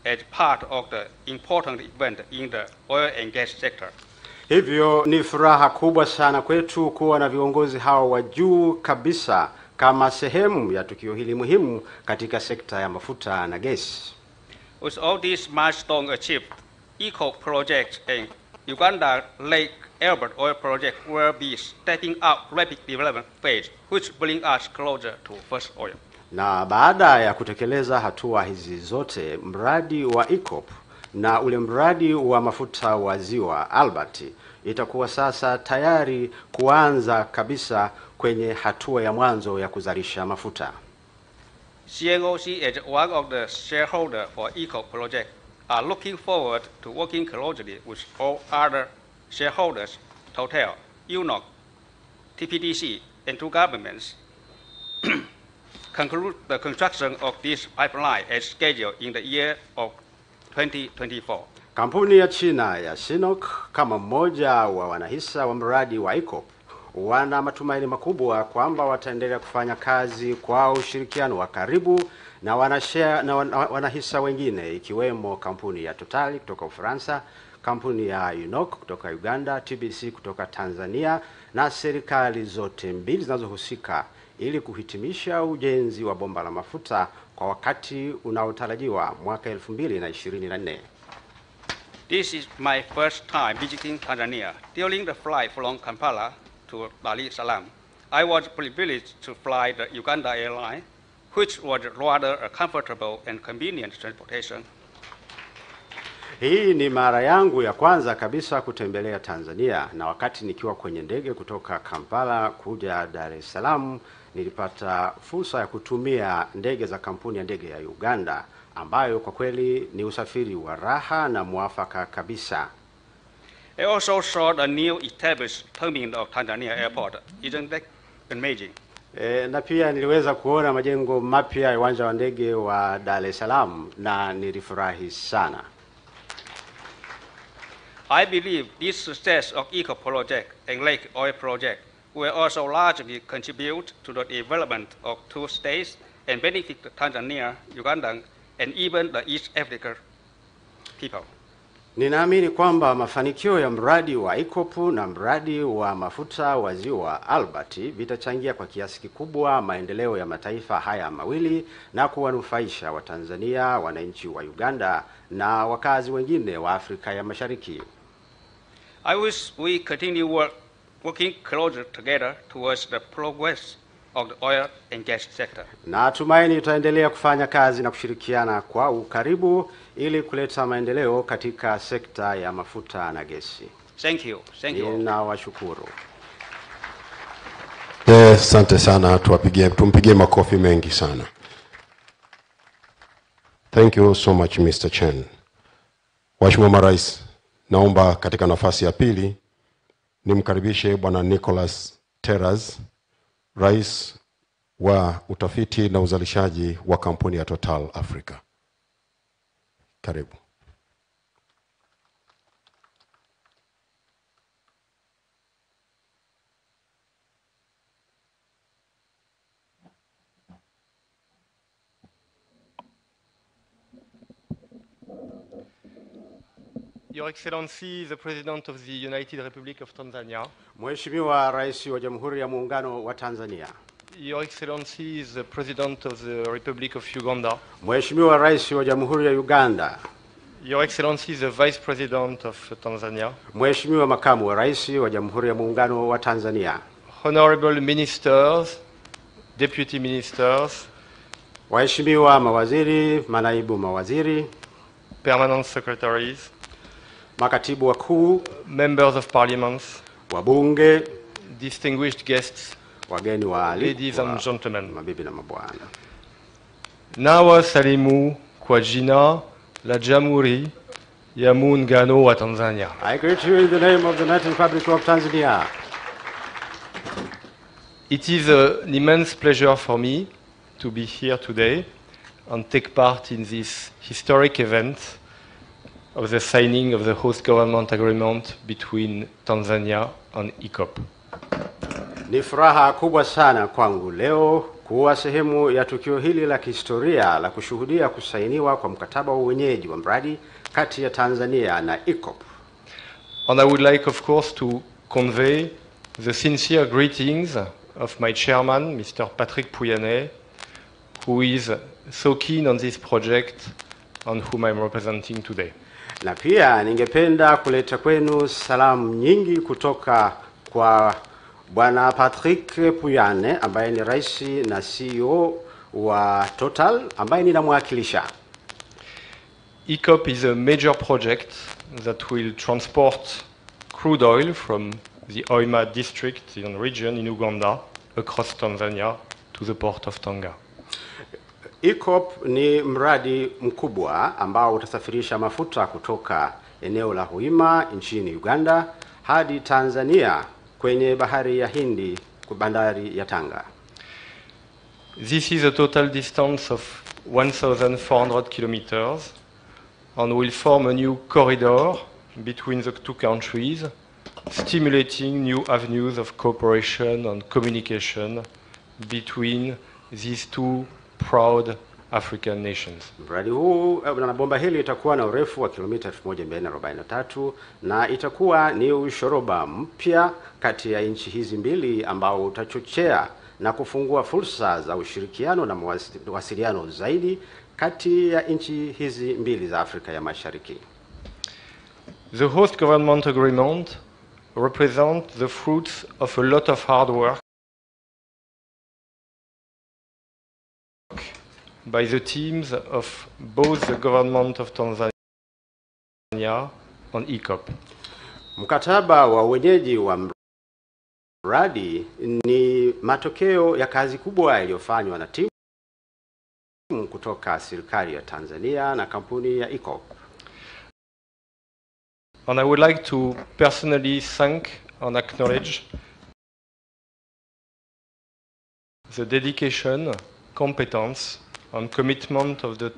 as part of the important event in the oil and gas sector. Hivyo ni furaha kubwa sana kwetu kuwa na viongozi hao wa juu kabisa kama sehemu ya tukio hili muhimu katika sekta ya mafuta na gesi. With all these milestones achieved, eco projects and Uganda Lake Albert Oil Project will be stepping up rapid development phase, which bring us closer to first oil. Na baada ya kutekeleza hatua hizi zote, mradi wa EACOP na ule mradi wa mafuta wa ziwa Albert itakuwa sasa tayari kuanza kabisa kwenye hatua ya mwanzo ya kuzalisha mafuta. CNOC as one of the shareholders for EACOP project are looking forward to working closely with all other shareholders, Total, UNOC, TPDC, and two governments, conclude the construction of this pipeline as scheduled in the year of 2024. Kampuni ya China ya Sinopec kama mmoja wa wanahisa wa mradi wa EACOP wana matumaini makubwa kwamba wataendelea kufanya kazi kwa ushirikiano wa karibu na wanahisa wengine ikiwemo kampuni ya Total kutoka Ufaransa, kampuni ya UNOC kutoka Uganda, TBC kutoka Tanzania na serikali zote mbili zinazohusika ili kuhitimisha ujenzi wa bomba la mafuta kwa wakati unaotarajiwa mwaka 2024. This is my first time visiting Tanzania. During the flight from Kampala to Dar es Salaam, I was privileged to fly the Uganda airline, which was rather a comfortable and convenient transportation. Hii ni mara yangu ya kwanza kabisa kutembelea Tanzania, na wakati nikiwa kwenye ndege kutoka Kampala kuja Dar es Salaam, nilipata fursa ya kutumia ndege za kampuni ya ndege ya Uganda, ambayo kwa kweli ni usafiri wa raha na muafaka kabisa. I also saw the new established terminal of Tanzania Airport. Isn't that amazing? Na pia niliweza kuona majengo mapya ya uwanja wa ndege wa Dar es Salaam na nilifurahi sana. I believe this success of EACOP project and Lake Oil project will also largely contribute to the development of two states and benefit Tanzania, Uganda, and even the East African people. Ninaamini kwamba mafanikio ya mradi wa EACOP na mradi wa mafuta wa ziwa Albert vitachangia kwa kiasi kikubwa maendeleo ya mataifa haya mawili na kuwanufaisha wa Tanzania, wananchi wa Uganda na wakazi wengine wa Afrika ya Mashariki. I wish we continue working closer together towards the progress of the oil and gas sector. Na tumaini tutaendelea kufanya kazi na kushirikiana kwa ukaribu ili kuleta maendeleo katika sekta ya mafuta na gesi. Thank you. Thank you. Ninawashukuru. Asante sana, tumpigie makofi mengi sana. Thank you so much Mr. Chen. Mheshimiwa Rais, naomba katika nafasi ya pili nimkaribishe Bwana Nicholas Terraz, Rais wa utafiti na uzalishaji wa kampuni ya Total Africa. Karibu. Your Excellency, the President of the United Republic of Tanzania. Mheshimiwa Rais wa Jamhuri ya Muungano wa Tanzania. Your Excellency, the President of the Republic of Uganda. Mheshimiwa Rais wa Jamhuri ya Uganda. Your Excellency, the Vice President of Tanzania. Mheshimiwa Makamu wa Rais wa Jamhuri ya Muungano wa Tanzania. Honorable Ministers, Deputy Ministers. Waheshimiwa mawaziri, manaibu mawaziri. Permanent Secretaries. Makatibu wakuu, Members of Parliament, wabunge, distinguished guests, wageni waalikwa, ladies and gentlemen, mabibi na mabwana. Nawasalimu kwa jina la Jamhuri ya Muungano wa Tanzania. I greet you in the name of the United Republic of Tanzania. It is an immense pleasure for me to be here today and take part in this historic event of the signing of the host government agreement between Tanzania and EACOP. Ni furaha kubwa sana kwangu leo kuwa sehemu ya tukio hili la kihistoria la kushuhudia kusainiwa kwa mkataba wa uwenyeji wa mradi kati ya Tanzania na EACOP. And I would like, of course, to convey the sincere greetings of my chairman, Mr. Patrick Pouyanné, who is so keen on this project and whom I'm representing today. Na pia ningependa kuleta kwenu salamu nyingi kutoka kwa Bwana Patrick Pouyanné ambaye ni rais na CEO wa Total ambaye ninamwakilisha. EACOP is a major project that will transport crude oil from the Hoima district and region in Uganda across Tanzania to the port of Tanga. EACOP ni mradi mkubwa ambao utasafirisha mafuta kutoka eneo la Hoima nchini Uganda hadi Tanzania kwenye bahari ya Hindi kwa bandari ya Tanga. This is a total distance of 1,400 kilometers and will form a new corridor between the two countries, stimulating new avenues of cooperation and communication between these two proud African nations. Mradi huu na bomba hili itakuwa na urefu wa kilomita 1443 na itakuwa ni ushoroba mpya kati ya nchi hizi mbili ambao utachochea na kufungua fursa za ushirikiano na mawasiliano zaidi kati ya nchi hizi mbili za Afrika ya Mashariki. The host government agreement represents the fruits of a lot of hard work by the teams of both the government of Tanzania and EACOP. Mkataba wa uwenyeji wa mradi ni matokeo ya kazi kubwa iliyofanywa na timu kutoka serikali ya Tanzania na kampuni ya EACOP. And I would like to personally thank and acknowledge the dedication, competence, and commitment of the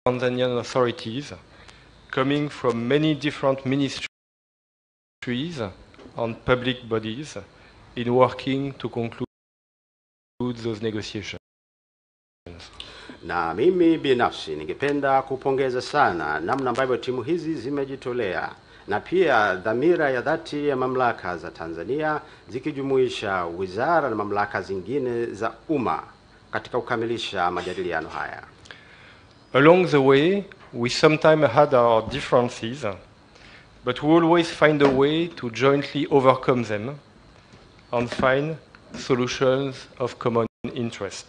Tanzanian authorities, coming from many different ministries and public bodies, in working to conclude those negotiations. Na mimi binafsi ningependa kupongeza sana namna ambavyo timu hizi zimejitolea na pia dhamira ya dhati ya mamlaka za Tanzania zikijumuisha wizara na mamlaka zingine za umma katika kukamilisha majadiliano haya. Along the way, we sometimes had our differences, but we always find a way to jointly overcome them and find solutions of common interest.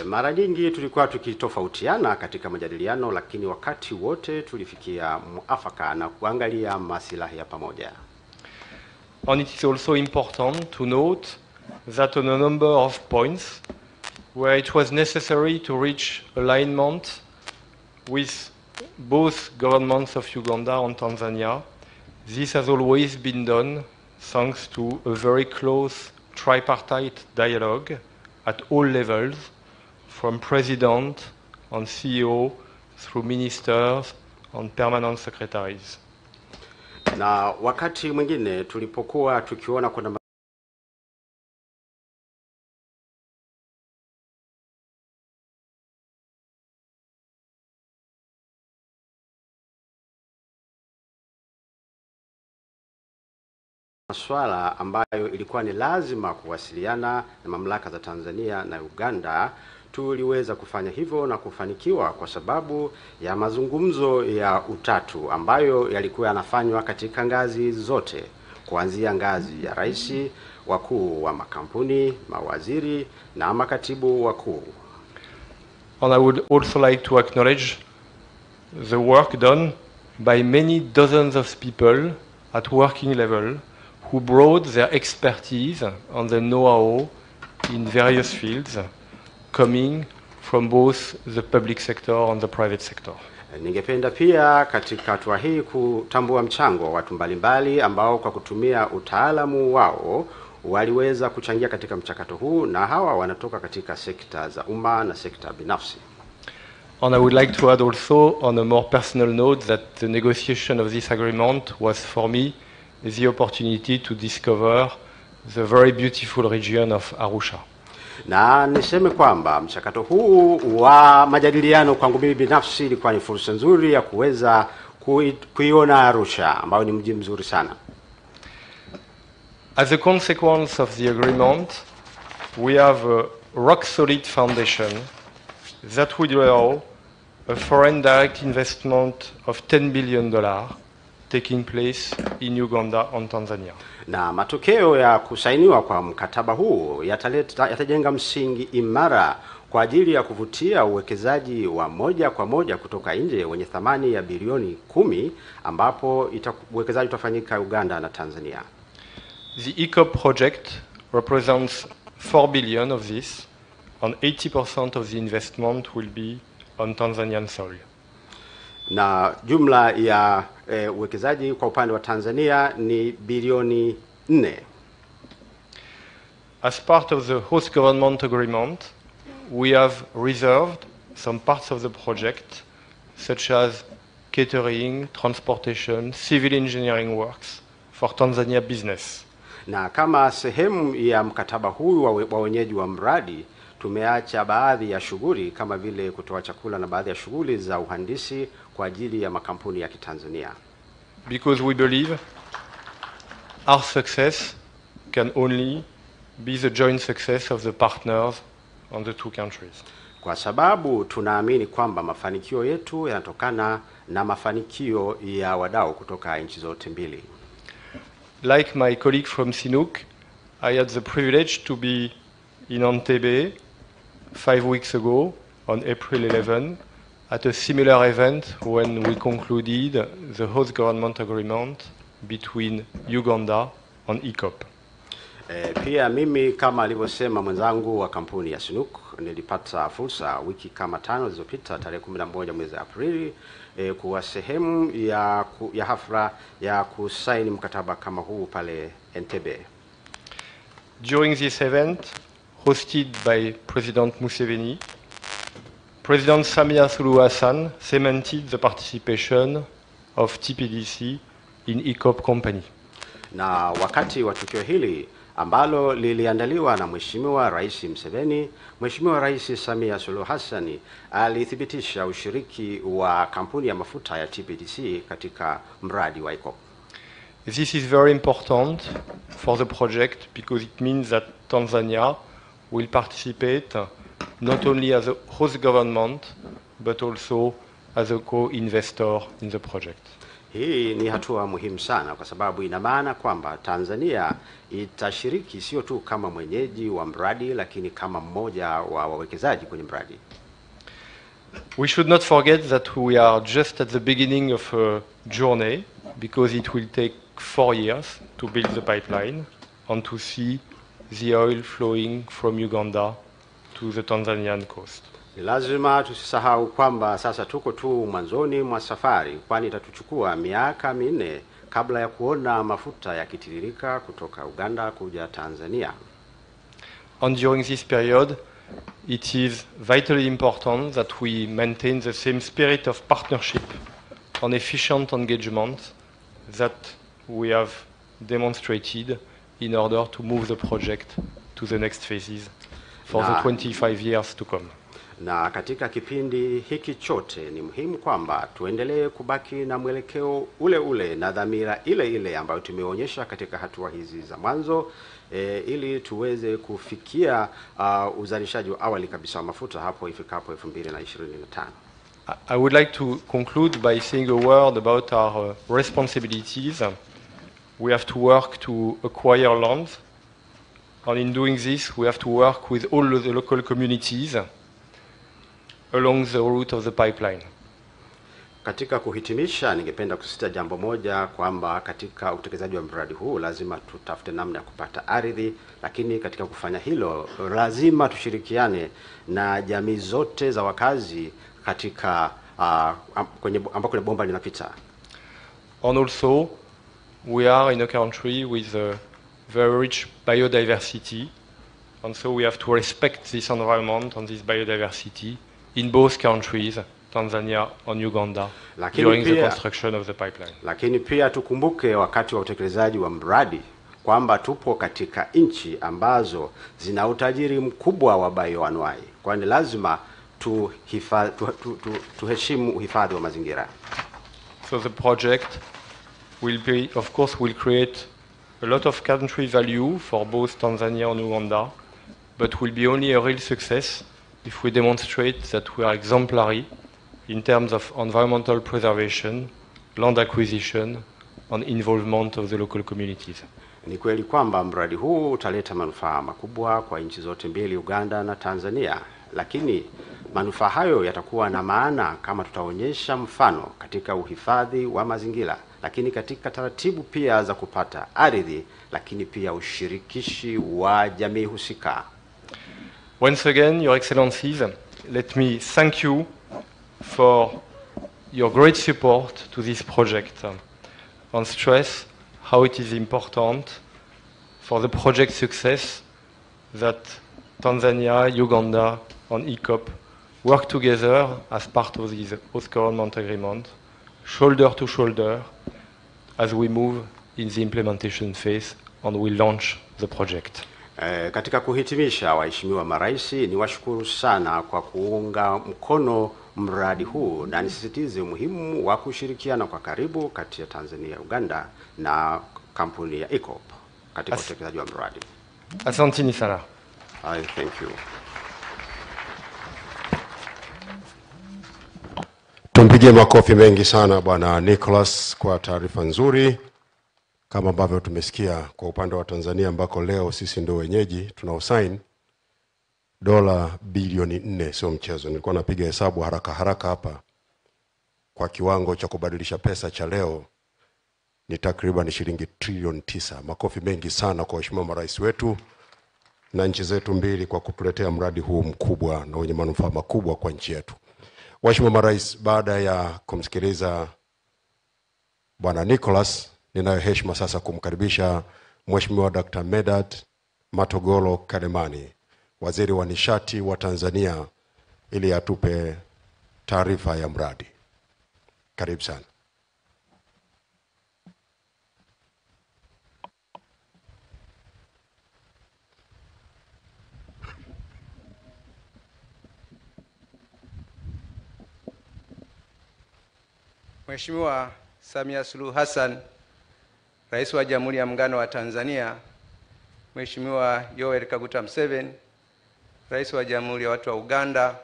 Mara nyingi tulikuwa tukitofautiana katika majadiliano, lakini wakati wote tulifikia muafaka na kuangalia maslahi ya pamoja. And it is also important to note that on a number of points where it was necessary to reach alignment with both governments of Uganda and Tanzania, this has always been done thanks to a very close tripartite dialogue at all levels, from President and CEO through ministers and permanent secretaries. Na wakati mwingine tulipokuwa tukiona kuna masuala ambayo ilikuwa ni lazima kuwasiliana na mamlaka za Tanzania na Uganda, tuliweza kufanya hivyo na kufanikiwa kwa sababu ya mazungumzo ya utatu ambayo yalikuwa yanafanywa katika ngazi zote, kuanzia ngazi ya rais, wakuu wa makampuni, mawaziri na makatibu wakuu. And I would also like to acknowledge the work done by many dozens of people at working level who brought their expertise and their know-how in various fields, coming from both the public sector and the private sector. Ningependa pia katika hatua hii kutambua mchango wa watu mbalimbali ambao kwa kutumia utaalamu wao waliweza kuchangia katika mchakato huu, na hawa wanatoka katika sekta za umma na sekta binafsi. And I would like to add also, on a more personal note, that the negotiation of this agreement was for me the opportunity to discover the very beautiful region of Arusha. Na niseme kwamba mchakato huu wa majadiliano kwangu mimi binafsi ilikuwa ni fursa nzuri ya kuweza kuiona Arusha ambayo ni mji mzuri sana. As a consequence of the agreement, we have a rock-solid foundation that would allow a foreign direct investment of $10 billion taking place in Uganda and Tanzania. Na matokeo ya kusainiwa kwa mkataba huu yatajenga msingi imara kwa ajili ya kuvutia uwekezaji wa moja kwa moja kutoka nje wenye thamani ya bilioni 10 ambapo uwekezaji utafanyika Uganda na Tanzania. The ECOP project represents 4 billion of this, and 80% of the investment will be on Tanzanian soil. Na jumla ya uwekezaji kwa upande wa Tanzania ni bilioni 4. As part of the host government agreement, we have reserved some parts of the project, such as catering, transportation, civil engineering works for Tanzania business. Na kama sehemu ya mkataba huu wa wenyeji wa mradi, tumeacha baadhi ya shughuli kama vile kutoa chakula na baadhi ya shughuli za uhandisi kwa ajili ya makampuni ya Kitanzania. Because we believe our success can only be the joint success of the partners on the two countries. Kwa sababu tunaamini kwamba mafanikio yetu yanatokana na mafanikio ya wadau kutoka nchi zote mbili. Like my colleague from Sinuk, I had the privilege to be in Entebbe 5 weeks ago on April 11 at a similar event when we concluded the host government agreement between Uganda and ECOP. Pia mimi kama alivyosema mwenzangu wa kampuni ya Sinuk, nilipata fursa wiki kama 5 zilizopita tarehe 11 mwezi Aprili kuwa sehemu ya hafla ya kusaini mkataba kama huu pale Entebbe. During this event, hosted by President Museveni, President Samia Suluhu Hassan cemented the participation of TPDC in ECOP company. Na wakati wa tukio hili ambalo liliandaliwa na Mheshimiwa Rais Museveni, Mheshimiwa Rais Samia Suluhu Hassan alithibitisha ushiriki wa kampuni ya mafuta ya TPDC katika mradi wa ECOP. This is very important for the project because it means that Tanzania will participate not only as a host government but also as a co-investor in the project. Hii ni hatua muhimu sana kwa sababu ina maana kwamba Tanzania itashiriki sio tu kama mwenyeji wa mradi lakini kama mmoja wa wawekezaji kwenye mradi. We should not forget that we are just at the beginning of a journey because it will take 4 years to build the pipeline and to see the oil flowing from Uganda to the Tanzanian coast. Lazima tusisahau kwamba sasa tuko tu mwanzoni mwa safari, kwani itatuchukua miaka 4 kabla ya kuona mafuta yakitiririka kutoka Uganda kuja Tanzania. And during this period, it is vitally important that we maintain the same spirit of partnership and efficient engagement that we have demonstrated in order to move the project to the next phases for the 25 years to come. Na katika kipindi hiki chote ni muhimu kwamba tuendelee kubaki na mwelekeo ule ule na dhamira ile ile ambayo tumeonyesha katika hatua hizi za mwanzo ili tuweze kufikia uzalishaji wa awali kabisa wa mafuta hapo ifikapo 2025. I would like to conclude by saying a word about our responsibilities. We have to work to acquire land, and in doing this we have to work with all the local communities along the route of the pipeline. Katika kuhitimisha, ningependa kusisitiza jambo moja kwamba katika utekelezaji wa mradi huu lazima tutafute namna ya kupata ardhi, lakini katika kufanya hilo lazima tushirikiane na jamii zote za wakazi katika ambako bomba linapita. And also, we are in a country with a very rich biodiversity, and so we have to respect this environment and this biodiversity in both countries, Tanzania and Uganda, during the construction of the pipeline. Lakini pia tukumbuke wakati wa utekelezaji wa mradi kwamba tupo katika nchi ambazo zina utajiri mkubwa wa bioanuai, kwani lazima tuheshimu uhifadhi wa mazingira. So the project will be, of course, will create a lot of country value for both Tanzania and Uganda, but will be only a real success if we demonstrate that we are exemplary in terms of environmental preservation, land acquisition, and involvement of the local communities. Ni kweli kwamba mradi huu utaleta manufaa makubwa kwa nchi zote mbili, Uganda na Tanzania, lakini manufaa hayo yatakuwa na maana kama tutaonyesha mfano katika uhifadhi wa mazingira, lakini katika taratibu pia za kupata ardhi, lakini pia ushirikishi wa jamii husika. Once again, Your Excellencies, let me thank you for your great support to this project and stress how it is important for the project success that Tanzania, Uganda, and ECOP work together as part of this host-government agreement, shoulder to shoulder, as we move in the implementation phase and we launch the project. Katika kuhitimisha, waheshimiwa marais, ni washukuru sana kwa kuunga mkono mradi huu, na nisisitize umuhimu wa kushirikiana kwa karibu kati ya Tanzania, Uganda na kampuni ya ECOP katika utekelezaji wa mradi. Asanteni sana. I thank you. Tumpigie makofi mengi sana Bwana Nicholas kwa taarifa nzuri. Kama ambavyo tumesikia kwa upande wa Tanzania ambako leo sisi ndio wenyeji tunaosign, dola bilioni 4 sio mchezo. Nilikuwa napiga hesabu haraka hapa, kwa kiwango cha kubadilisha pesa cha leo ni takriban shilingi trilioni 9. Makofi mengi sana kwa waheshimiwa marais wetu na nchi zetu mbili kwa kutuletea mradi huu mkubwa na wenye manufaa makubwa kwa nchi yetu. Waheshimiwa marais, baada ya kumsikiliza Bwana Nicholas, ninayo heshima sasa kumkaribisha Mheshimiwa Dr. Medad Matogolo Kalemani, Waziri wa Nishati wa Tanzania, ili atupe taarifa ya mradi. Karibu sana. Mheshimiwa Samia Suluhu Hassan, Rais wa Jamhuri ya Muungano wa Tanzania, Mheshimiwa Yoweri Kaguta Museveni, Rais wa Jamhuri ya Watu wa Uganda,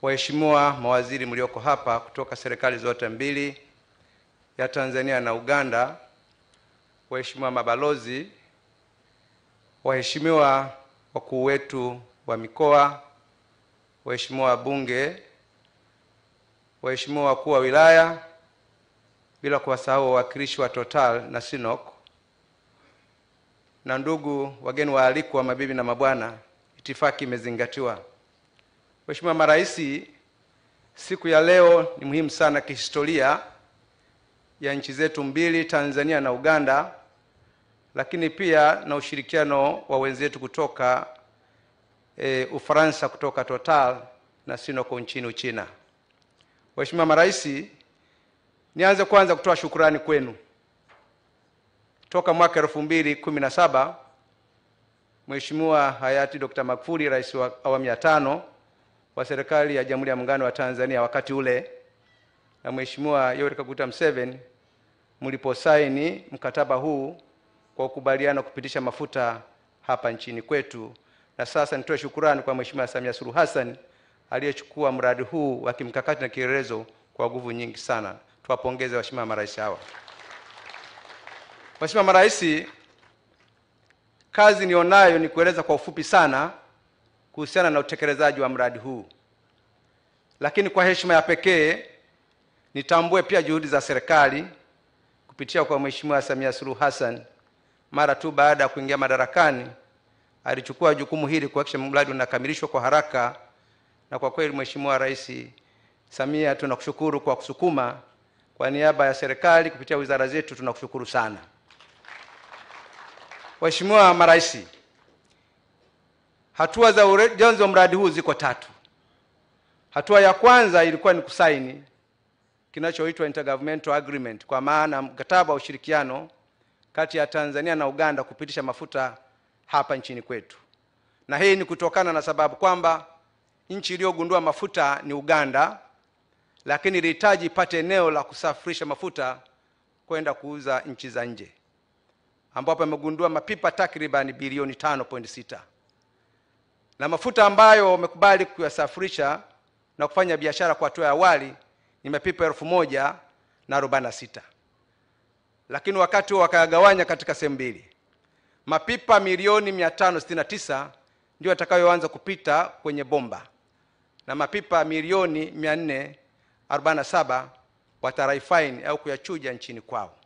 waheshimiwa mawaziri mlioko hapa kutoka serikali zote mbili ya Tanzania na Uganda, waheshimiwa mabalozi, waheshimiwa wakuu wetu wa mikoa, waheshimiwa wabunge, waheshimiwa wakuu wa wilaya, bila kuwasahau wawakilishi wa Total na Sinok, na ndugu wageni waalikwa, mabibi na mabwana, itifaki imezingatiwa. Mheshimiwa marais, siku ya leo ni muhimu sana kihistoria ya nchi zetu mbili, Tanzania na Uganda, lakini pia na ushirikiano wa wenzetu kutoka Ufaransa, kutoka Total na Sinok nchini Uchina. Mheshimiwa marais, nianze kwanza kutoa shukrani kwenu. Toka mwaka 2017 Mheshimiwa hayati Dr. Magufuli, Rais wa awamu ya 5 wa serikali ya Jamhuri ya Muungano wa Tanzania wakati ule, na Mheshimiwa Yoweri Kaguta Museveni, mliposaini mkataba huu kwa kukubaliana kupitisha mafuta hapa nchini kwetu. Na sasa nitoe shukrani kwa Mheshimiwa Samia Suluhu Hassan aliyechukua mradi huu wa kimkakati na kielelezo kwa nguvu nyingi sana. Tuwapongeze waheshimiwa marais hawa. Waheshimiwa marais, kazi nionayo ni kueleza kwa ufupi sana kuhusiana na utekelezaji wa mradi huu. Lakini kwa heshima ya pekee nitambue pia juhudi za serikali kupitia kwa Mheshimiwa Samia Suluhu Hassan. Mara tu baada ya kuingia madarakani alichukua jukumu hili kuhakikisha mradi unakamilishwa kwa haraka, na kwa kweli Mheshimiwa Rais Samia, tunakushukuru kwa kusukuma. Kwa niaba ya serikali kupitia wizara zetu tunakushukuru sana. Waheshimiwa marais, hatua za ujenzi wa mradi huu ziko 3. Hatua ya kwanza ilikuwa ni kusaini kinachoitwa intergovernmental agreement, kwa maana mkataba wa ushirikiano kati ya Tanzania na Uganda kupitisha mafuta hapa nchini kwetu. Na hii ni kutokana na sababu kwamba nchi iliyogundua mafuta ni Uganda, lakini ilihitaji ipate eneo la kusafirisha mafuta kwenda kuuza nchi za nje, ambapo amegundua mapipa takriban bilioni 5.6. Na mafuta ambayo wamekubali kuyasafirisha na kufanya biashara kwa hatua ya awali ni mapipa 1046. Lakini wakati huo wakayagawanya katika sehemu mbili. Mapipa milioni 569 ndio yatakayoanza kupita kwenye bomba, na mapipa milioni 447 watarifine au kuyachuja nchini kwao.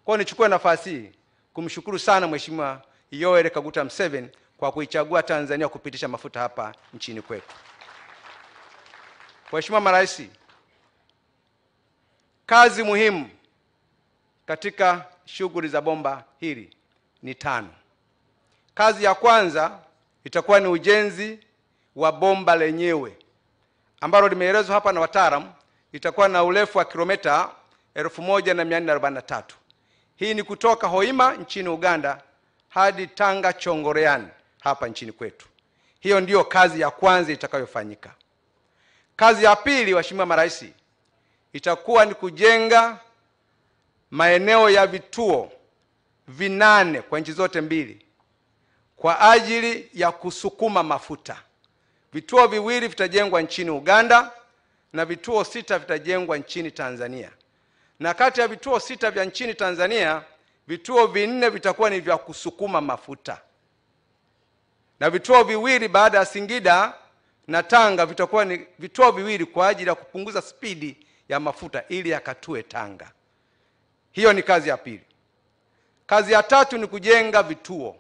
Kwa hiyo nichukue nafasi hii kumshukuru sana Mheshimiwa Yoweri Kaguta Museveni kwa kuichagua Tanzania kupitisha mafuta hapa nchini kwetu. Mheshimiwa Marais, kazi muhimu katika shughuli za bomba hili ni 5. Kazi ya kwanza itakuwa ni ujenzi wa bomba lenyewe ambalo limeelezwa hapa na wataalamu itakuwa na urefu wa kilomita 1443. Hii ni kutoka Hoima nchini Uganda hadi Tanga Chongoleani hapa nchini kwetu. Hiyo ndiyo kazi ya kwanza itakayofanyika. Kazi ya pili, Mheshimiwa Marais, itakuwa ni kujenga maeneo ya vituo 8 kwa nchi zote mbili kwa ajili ya kusukuma mafuta. Vituo 2 vitajengwa nchini Uganda na vituo 6 vitajengwa nchini Tanzania. Na kati ya vituo 6 vya nchini Tanzania, vituo 4 vitakuwa ni vya kusukuma mafuta. Na vituo 2 baada ya Singida na Tanga vitakuwa ni vituo 2 kwa ajili ya kupunguza spidi ya mafuta ili yakatue Tanga. Hiyo ni kazi ya pili. Kazi ya tatu ni kujenga vituo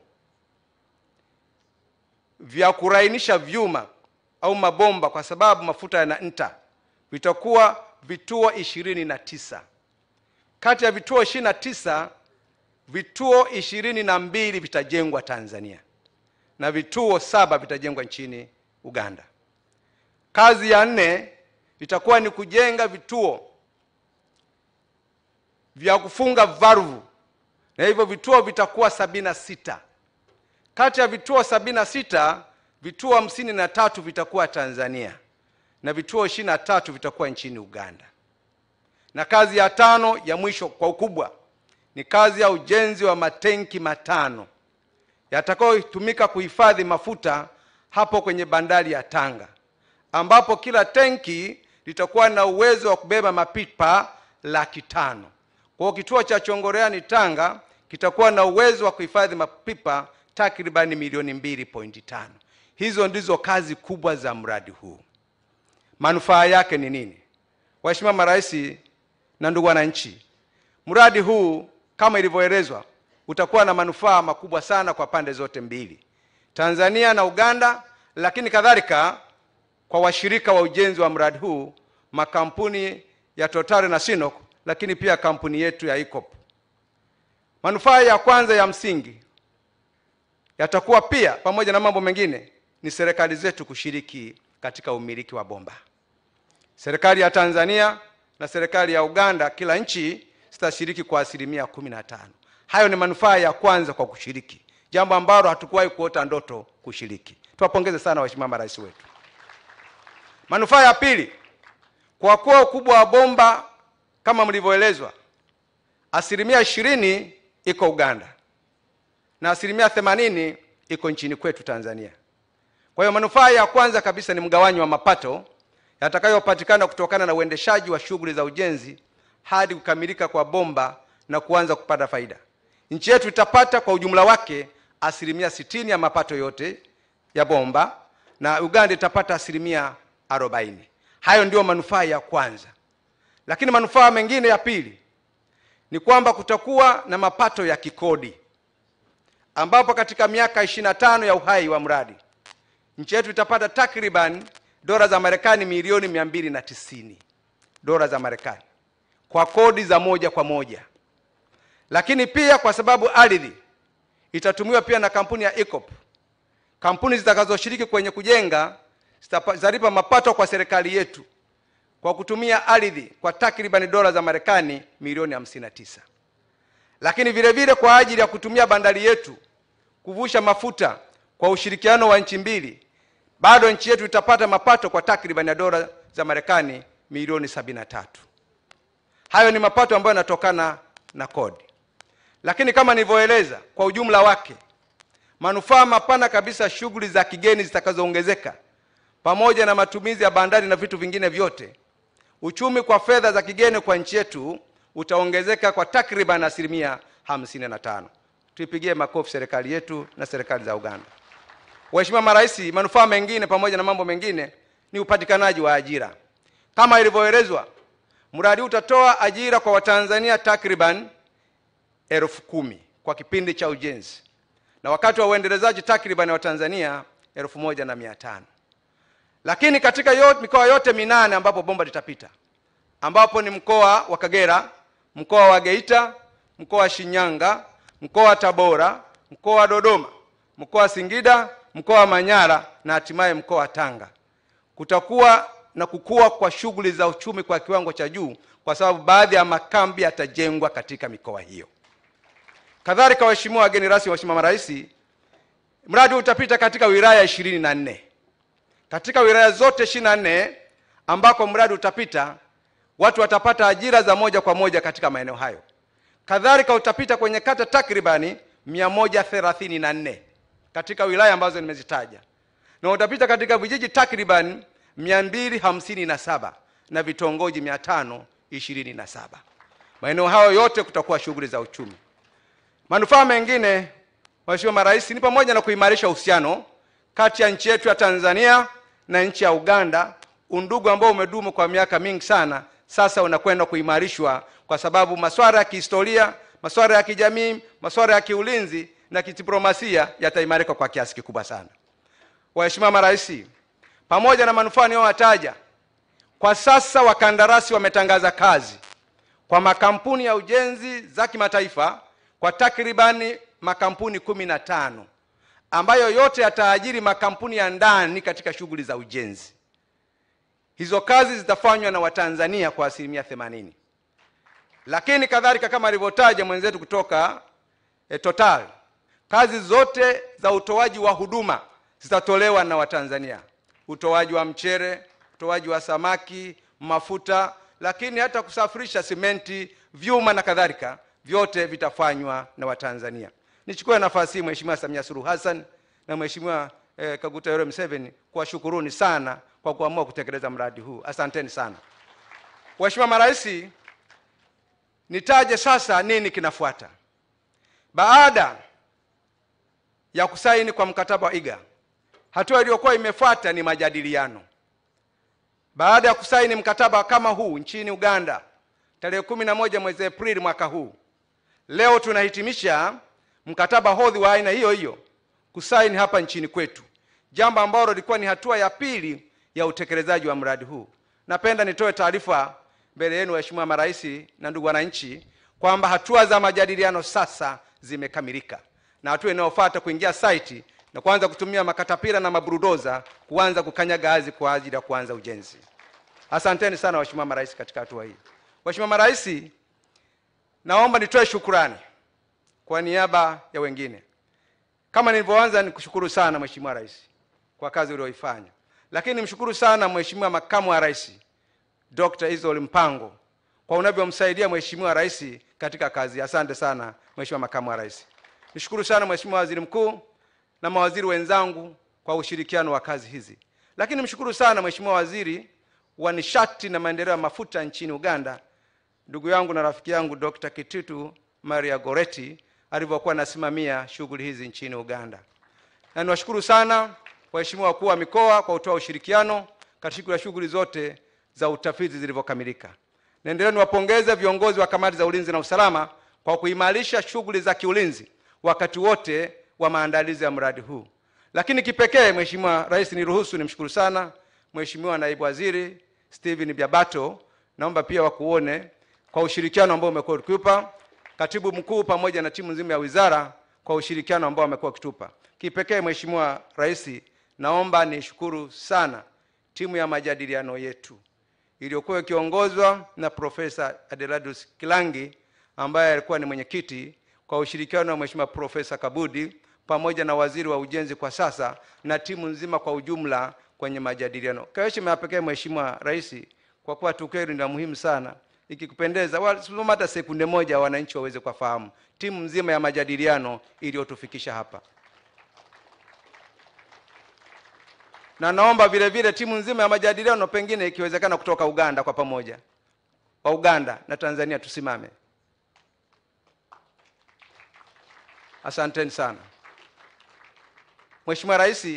vya kurainisha vyuma au mabomba, kwa sababu mafuta yana nta. Vitakuwa vituo 29. Kati ya vituo 29, vituo 22 vitajengwa Tanzania na vituo 7 vitajengwa nchini Uganda. Kazi ya 4 itakuwa ni kujenga vituo vya kufunga valvu, na hivyo vituo vitakuwa 76. Kati ya vituo 76, vituo 53 vitakuwa Tanzania na vituo 23 vitakuwa nchini Uganda. Na kazi ya 5 ya mwisho kwa ukubwa ni kazi ya ujenzi wa matenki 5 yatakayotumika kuhifadhi mafuta hapo kwenye bandari ya Tanga, ambapo kila tenki litakuwa na uwezo wa kubeba mapipa 500,000. Kwa kituo cha Chongoleani Tanga kitakuwa na uwezo wa kuhifadhi mapipa takriban milioni 2.5. Hizo ndizo kazi kubwa za mradi huu. Manufaa yake ni nini? Waheshimiwa Marais na ndugu wananchi, mradi huu kama ilivyoelezwa utakuwa na manufaa makubwa sana kwa pande zote mbili, Tanzania na Uganda, lakini kadhalika kwa washirika wa ujenzi wa mradi huu, makampuni ya Total na Sinok, lakini pia kampuni yetu ya ICOP. Manufaa ya kwanza ya msingi yatakuwa pia, pamoja na mambo mengine, ni serikali zetu kushiriki katika umiliki wa bomba. Serikali ya Tanzania na serikali ya Uganda, kila nchi zitashiriki kwa 15%. Hayo ni manufaa ya kwanza kwa kushiriki, jambo ambalo hatukuwahi kuota ndoto kushiriki. Tuwapongeze sana waheshimiwa marais wetu. Manufaa ya pili, kwa kuwa ukubwa wa bomba kama mlivyoelezwa, 20% iko Uganda na 80% iko nchini kwetu Tanzania. Kwa hiyo manufaa ya kwanza kabisa ni mgawanyo wa mapato yatakayopatikana kutokana na uendeshaji wa shughuli za ujenzi hadi kukamilika kwa bomba na kuanza kupata faida. Nchi yetu itapata kwa ujumla wake 60% ya mapato yote ya bomba na Uganda itapata 40%. Hayo ndio manufaa ya kwanza. Lakini manufaa mengine ya pili ni kwamba kutakuwa na mapato ya kikodi, ambapo katika miaka 25 ya uhai wa mradi nchi yetu itapata takriban dola za Marekani milioni 290 dola za Marekani kwa kodi za moja kwa moja. Lakini pia kwa sababu ardhi itatumiwa pia na kampuni ya ICOP, kampuni zitakazoshiriki kwenye kujenga zitalipa mapato kwa serikali yetu kwa kutumia ardhi kwa takriban dola za Marekani milioni 59. lakini vile vile kwa ajili ya kutumia bandari yetu kuvusha mafuta kwa ushirikiano wa nchi mbili, bado nchi yetu itapata mapato kwa takriban dola za Marekani milioni 73. Hayo ni mapato ambayo yanatokana na kodi. Lakini kama nilivyoeleza, kwa ujumla wake manufaa mapana kabisa shughuli za kigeni zitakazoongezeka pamoja na matumizi ya bandari na vitu vingine vyote, uchumi kwa fedha za kigeni kwa nchi yetu utaongezeka kwa takriban 55%. Tuipigie makofi serikali yetu na serikali za Uganda. Waheshimiwa marais, manufaa mengine pamoja na mambo mengine ni upatikanaji wa ajira. Kama ilivyoelezwa, mradi utatoa ajira kwa Watanzania takriban 10,000 kwa kipindi cha ujenzi, na wakati wa uendelezaji takriban Watanzania 1,500. Lakini katika mikoa yote 8 ambapo bomba litapita, ambapo ni mkoa wa Kagera, mkoa wa Geita, mkoa wa Shinyanga, mkoa wa Tabora, mkoa wa Dodoma, mkoa wa Singida, mkoa wa Manyara na hatimaye mkoa wa Tanga, kutakuwa na kukua kwa shughuli za uchumi kwa kiwango cha juu, kwa sababu baadhi ya makambi yatajengwa katika mikoa hiyo. Kadhalika, waheshimiwa wageni rasmi, waheshimiwa marais, mradi utapita katika wilaya 24. Katika wilaya zote 24 ambako mradi utapita, watu watapata ajira za moja kwa moja katika maeneo hayo. Kadhalika utapita kwenye kata takribani 134 katika wilaya ambazo nimezitaja, na utapita katika vijiji takriban 257 na vitongoji 527. Maeneo hayo yote kutakuwa shughuli za uchumi. Manufaa mengine, waheshimiwa marais, ni pamoja na kuimarisha uhusiano kati ya nchi yetu ya Tanzania na nchi ya Uganda, undugu ambao umedumu kwa miaka mingi sana, sasa unakwenda kuimarishwa kwa sababu masuala ya kihistoria, masuala ya kijamii, masuala ya kiulinzi na kidiplomasia yataimarika kwa kiasi kikubwa sana. Waheshimiwa marais, pamoja na manufaa niliyowataja, kwa sasa wakandarasi wametangaza kazi kwa makampuni ya ujenzi za kimataifa kwa takribani makampuni 15 ambayo yote yataajiri makampuni ya ndani katika shughuli za ujenzi. Hizo kazi zitafanywa na Watanzania kwa 80%. Lakini kadhalika, kama alivyotaja mwenzetu kutoka Total, kazi zote za utoaji wa huduma zitatolewa na Watanzania. Utoaji wa mchere, utoaji wa samaki, mafuta, lakini hata kusafirisha simenti, vyuma na kadhalika, vyote vitafanywa na Watanzania. Nichukue nafasi hii, Mheshimiwa Samia Suluhu Hassan na Mheshimiwa Kaguta Yoweri Museveni, kuwashukuruni sana kwa kuamua kutekeleza mradi huu. Asanteni sana. Waheshimiwa marais, nitaje sasa nini kinafuata. Baada ya kusaini kwa mkataba wa IGA, hatua iliyokuwa imefuata ni majadiliano. Baada ya kusaini mkataba kama huu nchini Uganda tarehe 11 mwezi Aprili mwaka huu, leo tunahitimisha mkataba hodhi wa aina hiyo hiyo kusaini hapa nchini kwetu, jambo ambalo lilikuwa ni hatua ya pili ya utekelezaji wa mradi huu. Napenda nitoe taarifa mbele yenu waheshimiwa marais na ndugu wananchi kwamba hatua za majadiliano sasa zimekamilika, na hatua inayofuata kuingia site na kuanza kutumia makatapira na maburudoza kuanza kukanyaga ardhi kwa ajili ya kuanza ujenzi. Asanteni sana waheshimiwa marais katika hatua hii. Waheshimiwa marais, naomba nitoe shukrani kwa niaba ya wengine. Kama nilivyoanza, nikushukuru sana Mheshimiwa Rais kwa kazi uliyoifanya, lakini nimshukuru sana Mheshimiwa Makamu wa Rais Dr. Izol Mpango kwa unavyomsaidia Mheshimiwa Rais katika kazi. Asante sana Mheshimiwa Makamu wa Rais. Nishukuru sana Mheshimiwa Waziri Mkuu na mawaziri wenzangu kwa ushirikiano wa kazi hizi. Lakini nimshukuru sana Mheshimiwa Waziri wa Nishati na Maendeleo ya Mafuta nchini Uganda, ndugu yangu na rafiki yangu Dr. Kititu Maria Goretti, alivyokuwa anasimamia shughuli hizi nchini Uganda. Na niwashukuru sana waheshimiwa wakuu wa mikoa kwa kutoa ushirikiano katika shughuli zote za utafiti zilivyokamilika. Naendelea niwapongeze viongozi wa kamati za ulinzi na usalama kwa kuimarisha shughuli za kiulinzi wakati wote wa maandalizi ya mradi huu. Lakini kipekee, Mheshimiwa Rais, niruhusu nimshukuru sana Mheshimiwa Naibu Waziri Steven Biabato, naomba pia wakuone kwa ushirikiano ambao umekuwa ukitupa, Katibu Mkuu pamoja na timu nzima ya wizara kwa ushirikiano ambao wamekuwa wakitupa. Kipekee, Mheshimiwa Rais, naomba nishukuru sana timu ya majadiliano yetu iliyokuwa ikiongozwa na Profesa Adeladus Kilangi ambaye alikuwa ni mwenyekiti, kwa ushirikiano wa Mheshimiwa Profesa Kabudi pamoja na waziri wa ujenzi kwa sasa na timu nzima kwa ujumla kwenye majadiliano. Kwa heshima ya pekee Mheshimiwa Rais, kwa kuwa tukio hili ni muhimu sana, ikikupendeza hata sekunde moja wananchi waweze kufahamu timu nzima ya majadiliano iliyotufikisha hapa. Na naomba vile vile timu nzima ya majadiliano pengine ikiwezekana kutoka Uganda kwa pamoja. Wa Uganda na Tanzania tusimame. Asanteni sana. Mheshimiwa Rais,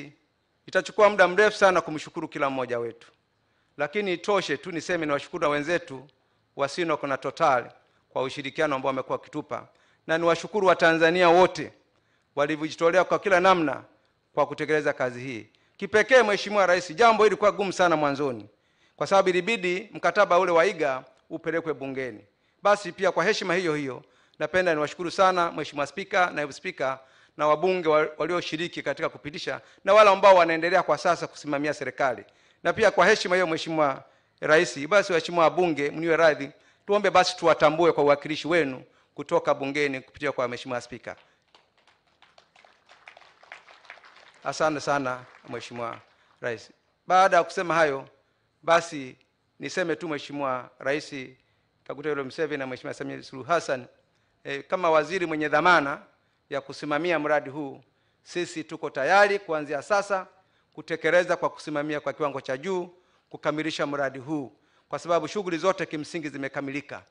itachukua muda mrefu sana kumshukuru kila mmoja wetu. Lakini itoshe tu niseme niwashukuru na wenzetu wa Sinok na Total kwa ushirikiano ambao wamekuwa kitupa. Na niwashukuru wa Tanzania wote walivyojitolea kwa kila namna kwa kutekeleza kazi hii. Kipekee Mheshimiwa Rais, jambo hili kwa gumu sana mwanzoni, kwa sababu ilibidi mkataba ule wa iga upelekwe bungeni. Basi pia kwa heshima hiyo hiyo napenda niwashukuru sana Mheshimiwa Spika, Naibu Spika na wabunge walioshiriki katika kupitisha na wale ambao wanaendelea kwa sasa kusimamia serikali. Na pia kwa heshima hiyo Mheshimiwa Rais, basi waheshimiwa wabunge mniwe radhi, tuombe basi tuwatambue kwa uwakilishi wenu kutoka bungeni kupitia kwa Mheshimiwa Spika. Asante sana Mheshimiwa Rais. Baada ya kusema hayo, basi niseme tu Mheshimiwa Rais Kaguta Yoweri Museveni na Mheshimiwa Samia Suluhu Hassan, kama waziri mwenye dhamana ya kusimamia mradi huu, sisi tuko tayari kuanzia sasa kutekeleza kwa kusimamia kwa kiwango cha juu kukamilisha mradi huu, kwa sababu shughuli zote kimsingi zimekamilika.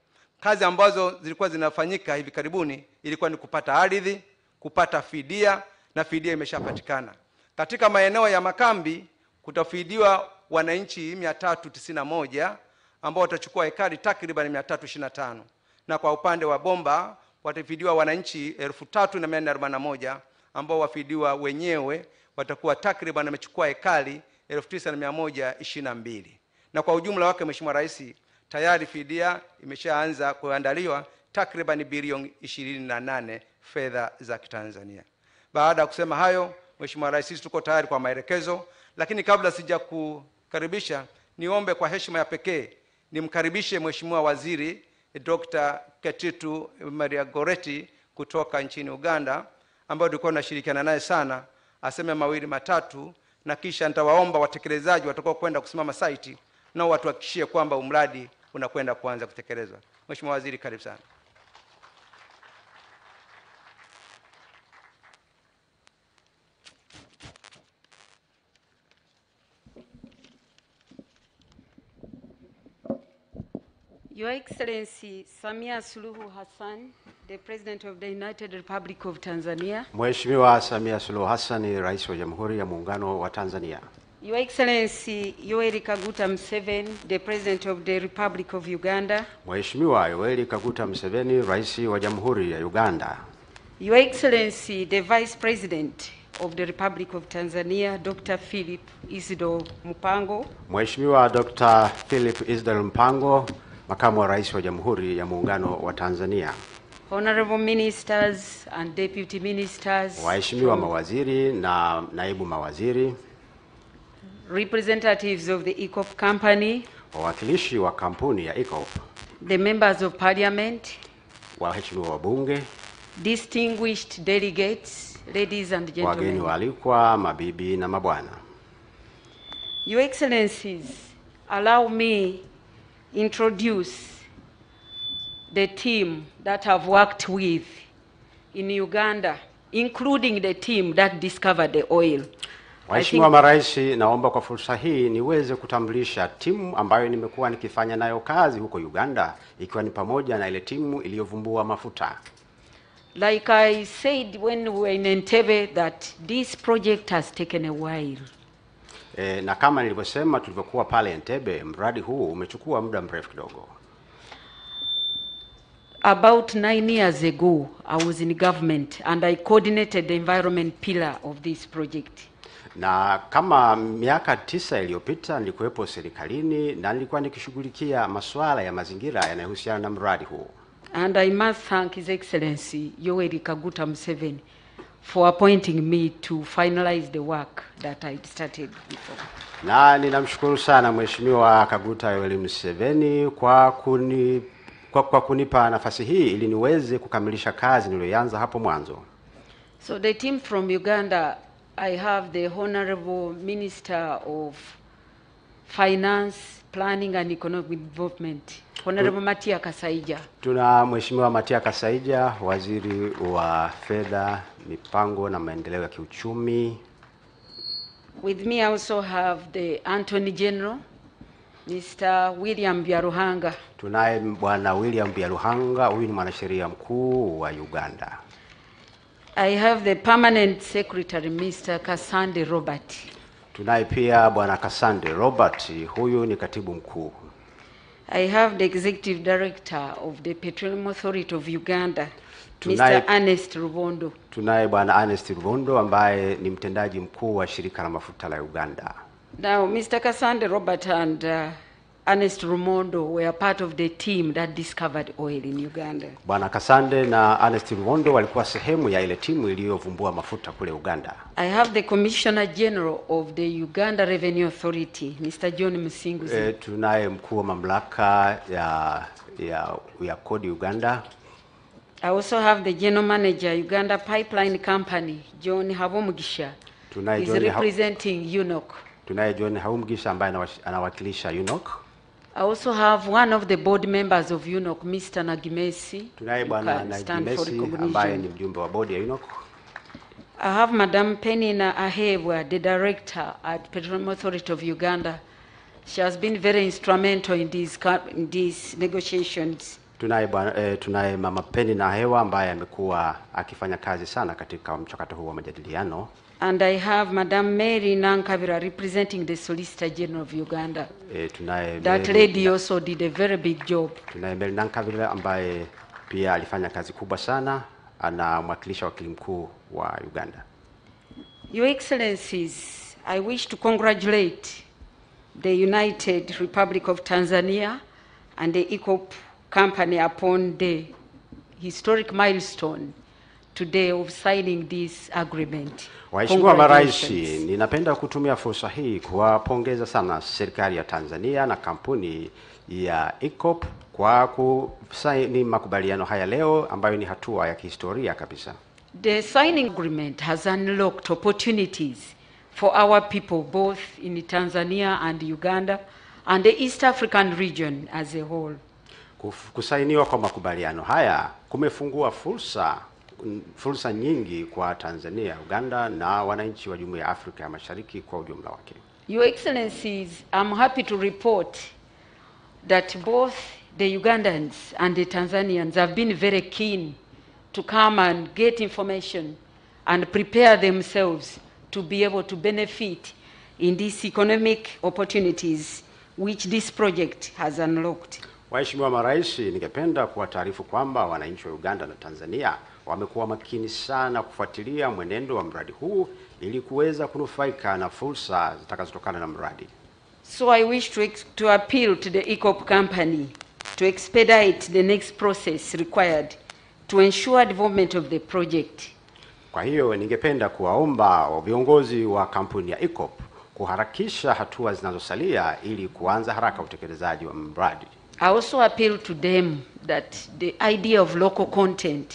Kazi ambazo zilikuwa zinafanyika hivi karibuni ilikuwa ni kupata ardhi, kupata fidia, na fidia imeshapatikana. Katika maeneo ya makambi kutafidiwa wananchi 391 ambao watachukua ekari takriban 325, na kwa upande wa Bomba watafidiwa wananchi 3441 ambao wafidiwa wenyewe watakuwa takriban wamechukua ekari 9122. Na kwa ujumla wake Mheshimiwa Rais, tayari fidia imeshaanza kuandaliwa takriban bilioni 28 fedha za Kitanzania. Baada ya kusema hayo Mheshimiwa Rais, sisi tuko tayari kwa maelekezo, lakini kabla sija kukaribisha niombe kwa heshima ya pekee nimkaribishe Mheshimiwa Waziri Dr. Ketitu Maria Goretti kutoka nchini Uganda, ambao tulikuwa tunashirikiana naye sana, aseme mawili matatu, na kisha nitawaomba watekelezaji watakao kwenda kusimama site na watuhakikishie kwamba umradi unakwenda kuanza kutekelezwa. Mheshimiwa Waziri, karibu sana. Your Excellency Samia Suluhu Hassan, the President of the United Republic of Tanzania. Mheshimiwa Samia Suluhu Hassan, Rais wa Jamhuri ya Muungano wa Tanzania. Your Excellency Yoweri Kaguta Museveni, the President of the Republic of Uganda. Mheshimiwa Yoweri Kaguta Museveni, Rais wa Jamhuri ya Uganda. Your Excellency the Vice President of the Republic of Tanzania, Dr. Philip Isidore Mpango. Mheshimiwa Dr. Philip Isidore Mpango, Makamu wa Rais wa Jamhuri ya Muungano wa Tanzania. Honorable Ministers and Deputy Ministers. Waheshimiwa mawaziri na naibu mawaziri. Representatives of the EACOP company. Wawakilishi wa kampuni ya EACOP. The members of parliament. Waheshimiwa wabunge. Distinguished delegates, ladies and gentlemen. Wageni waalikwa, mabibi na mabwana. Your Excellencies, allow me introduce the team that I've worked with in Uganda, including the team that discovered the oil. Waheshimiwa marais, naomba kwa fursa hii niweze kutambulisha timu ambayo nimekuwa nikifanya nayo kazi huko Uganda, ikiwa ni pamoja na ile timu iliyovumbua mafuta. Like I said when we were in Entebbe, that this project has taken a while. Na kama nilivyosema tulivyokuwa pale Entebbe, mradi huu umechukua muda mrefu kidogo. About 9 years ago, I was in government and I coordinated the environment pillar of this project. Na kama miaka 9 iliyopita nilikuwepo serikalini na nilikuwa nikishughulikia masuala ya mazingira yanayohusiana na mradi huu. And I must thank His Excellency Yoweri Kaguta Museveni for appointing me to finalize the work that I started before. Na ninamshukuru sana Mheshimiwa Kaguta Yoweri Museveni kwa kwa kunipa nafasi hii ili niweze kukamilisha kazi niliyoanza hapo mwanzo. So the team from Uganda, I have the Honorable Minister of Finance, Planning and Economic Development, Honorable Matia Kasaija. Tuna Mheshimiwa Matia Kasaija, waziri wa fedha, mipango na maendeleo ya kiuchumi. With me I also have the Attorney General, Mr. William Byaruhanga. Tunaye Bwana William Byaruhanga, huyu ni mwanasheria mkuu wa Uganda. I have the Permanent Secretary, Mr. Kasande Robert. Tunaye pia Bwana Kasande Robert, huyu ni katibu mkuu. I have the Executive Director of the Petroleum Authority of Uganda, Mr. Ernest Rubondo. Tunaye Bwana Ernest Rubondo ambaye ni mtendaji mkuu wa shirika la mafuta la Uganda. Now, Mr. Kasande Robert and Ernest Rubondo were part of the team that discovered oil in Uganda. Bwana Kasande na Ernest Rubondo walikuwa sehemu ya ile timu iliyovumbua mafuta kule Uganda. I have the Commissioner General of the Uganda Revenue Authority, Mr. John Musinguzi. Tunaye mkuu wa mamlaka ya kodi Uganda. I also have the General Manager, Uganda Pipeline Company, John Habumugisha. He's representing UNOC. Tunaye John Habumugisha ambaye anawakilisha UNOC. I also have one of the board members of UNOC, Mr. Nagimesi. Tunaye Bwana Nagimesi ambaye ni mjumbe wa bodi ya UNOC. I have Madam Penina Ahebwa, the director at Petroleum Authority of Uganda. She has been very instrumental in these negotiations. Tunaye Mama Penina Ahebwa ambaye amekuwa akifanya kazi sana katika mchakato huu wa majadiliano. And I have Madam Mary Nankabira representing the Solicitor General of Uganda. That lady also did a very big job. Tunaye Mary Nankabira ambaye pia alifanya kazi kubwa sana, anamwakilisha wakili mkuu wa Uganda. Your Excellencies, I wish to congratulate the United Republic of Tanzania and the ECOP company upon the historic milestone today of signing this agreement. Waheshimiwa marais, ninapenda kutumia fursa hii kuwapongeza sana serikali ya Tanzania na kampuni ya ECOP kwa kusaini makubaliano haya leo ambayo ni hatua ya kihistoria kabisa. The signing agreement has unlocked opportunities for our people both in Tanzania and Uganda and the East African region as a whole. Kusainiwa kwa makubaliano haya kumefungua fursa nyingi kwa Tanzania, Uganda na wananchi wa Jumuiya ya Afrika ya Mashariki kwa ujumla wake. Your Excellencies, I'm happy to report that both the Ugandans and the Tanzanians have been very keen to come and get information and prepare themselves to be able to benefit in these economic opportunities which this project has unlocked. Waheshimiwa marais, ningependa kuwataarifu kwamba wananchi wa Uganda na Tanzania wamekuwa makini sana kufuatilia mwenendo wa mradi huu ili kuweza kunufaika na fursa zitakazotokana na mradi. So I wish to appeal to the ECOP company to expedite the next process required to ensure development of the project. Kwa hiyo ningependa kuwaomba viongozi wa kampuni ya ECOP kuharakisha hatua zinazosalia ili kuanza haraka utekelezaji wa mradi. I also appeal to them that the idea of local content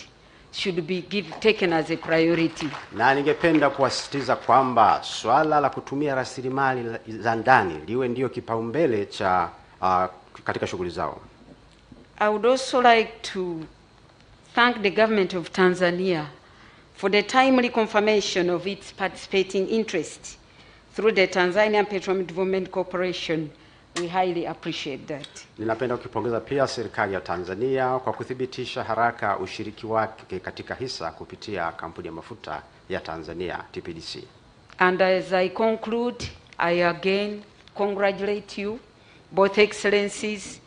should be taken as a priority. Na ningependa kuwasisitiza kwamba swala la kutumia rasilimali za ndani liwe ndio kipaumbele cha katika shughuli zao. I would also like to thank the government of Tanzania for the timely confirmation of its participating interest through the Tanzanian Petroleum Development Corporation. We highly appreciate that. Ninapenda kukipongeza pia serikali ya Tanzania kwa kuthibitisha haraka ushiriki wake katika hisa kupitia kampuni ya mafuta ya Tanzania TPDC. And as I conclude, I again congratulate you, both Excellencies,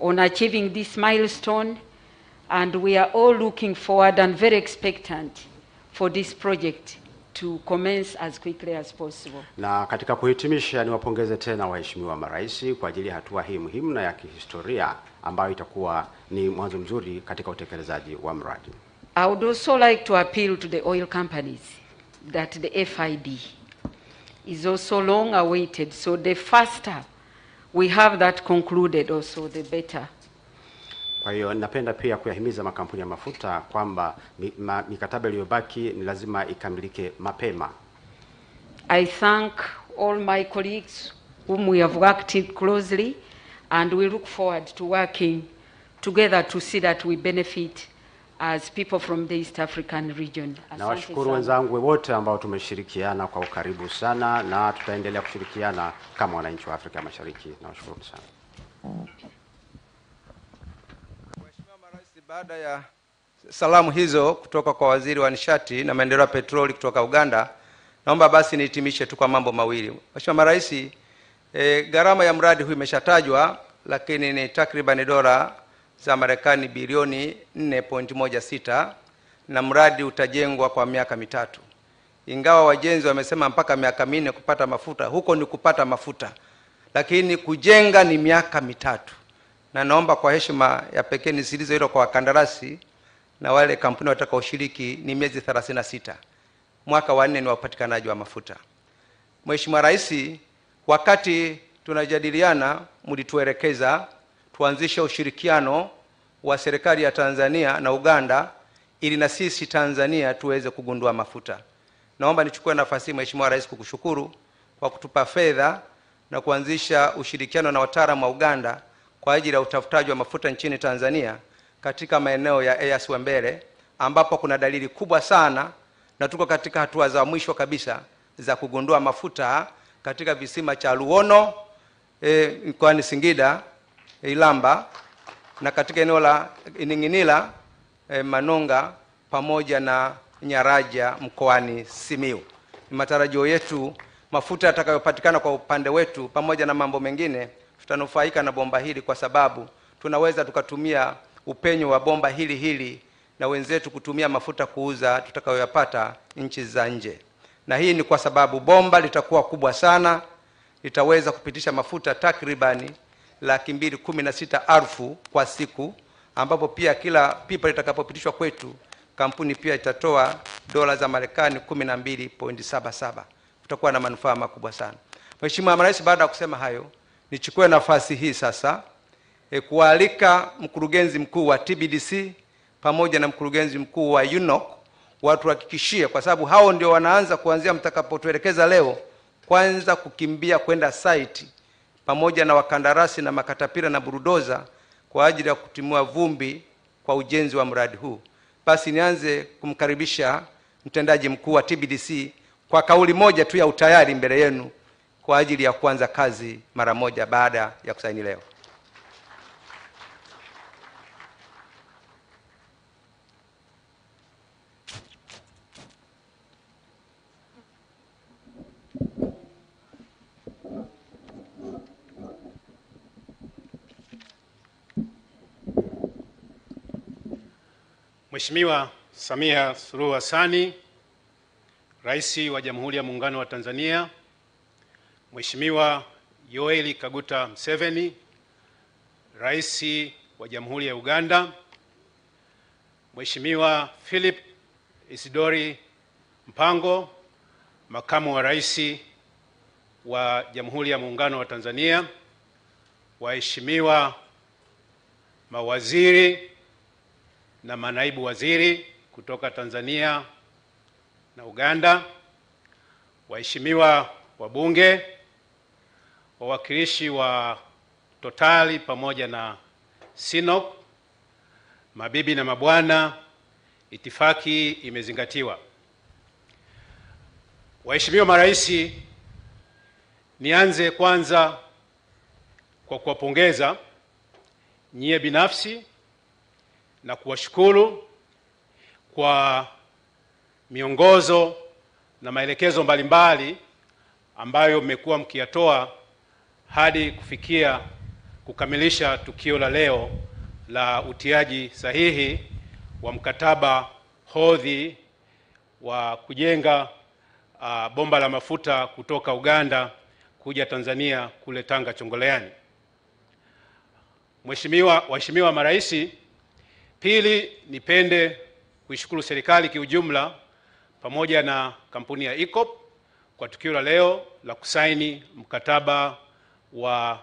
on achieving this milestone, and we are all looking forward and very expectant for this project to commence as quickly as possible. Na katika kuhitimisha, niwapongeze tena waheshimiwa marais kwa ajili ya hatua hii muhimu na ya kihistoria ambayo itakuwa ni mwanzo mzuri katika utekelezaji wa mradi. I would also like to appeal to the oil companies that the FID is also long awaited, so the faster we have that concluded also the better. Kwa hiyo napenda pia kuyahimiza makampuni ya mafuta kwamba mikataba iliyobaki ni lazima ikamilike mapema. I thank all my colleagues whom we have worked closely, and we look forward to working together to see that we benefit as people from the East African region. Na washukuru wenzangu wote ambao tumeshirikiana kwa ukaribu sana, na tutaendelea kushirikiana kama wananchi wa Afrika Mashariki. Nawashukuru sana. Mheshimiwa Rais, baada ya salamu hizo kutoka kwa Waziri wa Nishati na Maendeleo ya Petroli kutoka Uganda, naomba basi nihitimishe tu kwa mambo mawili. Mheshimiwa Rais, gharama ya mradi huu imeshatajwa, lakini ni takriban dola za Marekani bilioni 4.16, na mradi utajengwa kwa miaka mitatu. Ingawa wajenzi wamesema mpaka miaka 4 kupata mafuta, huko ni kupata mafuta, lakini kujenga ni miaka mitatu. Na naomba kwa heshima ya pekee nisilize hilo kwa wakandarasi na wale kampuni watakaoshiriki, ni miezi 36. Mwaka wa 4 ni upatikanaji wa mafuta. Mheshimiwa Rais, wakati tunajadiliana mlituelekeza tuanzishe ushirikiano wa serikali ya Tanzania na Uganda ili na sisi Tanzania tuweze kugundua mafuta. Naomba nichukue nafasi hii Mheshimiwa Rais kukushukuru kwa kutupa fedha na kuanzisha ushirikiano na wataalamu wa Uganda kwa ajili ya utafutaji wa mafuta nchini Tanzania katika maeneo ya EAS Mbele, ambapo kuna dalili kubwa sana na tuko katika hatua za mwisho kabisa za kugundua mafuta katika visima cha Luono mkoani Singida, Ilamba, na katika eneo la Ininginila, Manonga, pamoja na Nyaraja mkoani Simiyu. Ni matarajio yetu mafuta yatakayopatikana kwa upande wetu pamoja na mambo mengine tutanufaika na bomba hili, kwa sababu tunaweza tukatumia upenyo wa bomba hili na wenzetu kutumia mafuta kuuza tutakayoyapata nchi za nje. Na hii ni kwa sababu bomba litakuwa kubwa sana, litaweza kupitisha mafuta takribani 216,000 kwa siku, ambapo pia kila pipa litakapopitishwa kwetu kampuni pia itatoa dola za Marekani 12.77. Tutakuwa na manufaa makubwa sana. Mheshimiwa Rais, baada ya kusema hayo, nichukue nafasi hii sasa kualika mkurugenzi mkuu wa TBDC pamoja na mkurugenzi mkuu wa UNOC watuhakikishie, kwa sababu hao ndio wanaanza kuanzia mtakapotuelekeza leo, kwanza kukimbia kwenda site pamoja na wakandarasi na makatapira na burudoza kwa ajili ya kutimua vumbi kwa ujenzi wa mradi huu. Basi nianze kumkaribisha mtendaji mkuu wa TBDC kwa kauli moja tu ya utayari mbele yenu kwa ajili ya kuanza kazi mara moja baada ya kusaini leo. Mheshimiwa Samia Suluhu Hassan, Rais wa Jamhuri ya Muungano wa Tanzania, Mheshimiwa Yoweri Kaguta Museveni, Rais wa Jamhuri ya Uganda, Mheshimiwa Philip Isidori Mpango, Makamu wa Rais wa Jamhuri ya Muungano wa Tanzania, waheshimiwa mawaziri na manaibu waziri kutoka Tanzania na Uganda, waheshimiwa wabunge, wawakilishi wa Totali pamoja na Sinop, mabibi na mabwana, itifaki imezingatiwa. Waheshimiwa marais, nianze kwanza kwa kuwapongeza nyie binafsi na kuwashukuru kwa miongozo na maelekezo mbalimbali ambayo mmekuwa mkiyatoa hadi kufikia kukamilisha tukio la leo la utiaji sahihi wa mkataba hodhi wa kujenga bomba la mafuta kutoka Uganda kuja Tanzania kule Tanga Chongoleani. Waheshimiwa marais, pili, nipende kuishukuru serikali kiujumla pamoja na kampuni ya EACOP kwa tukio la leo la kusaini mkataba wa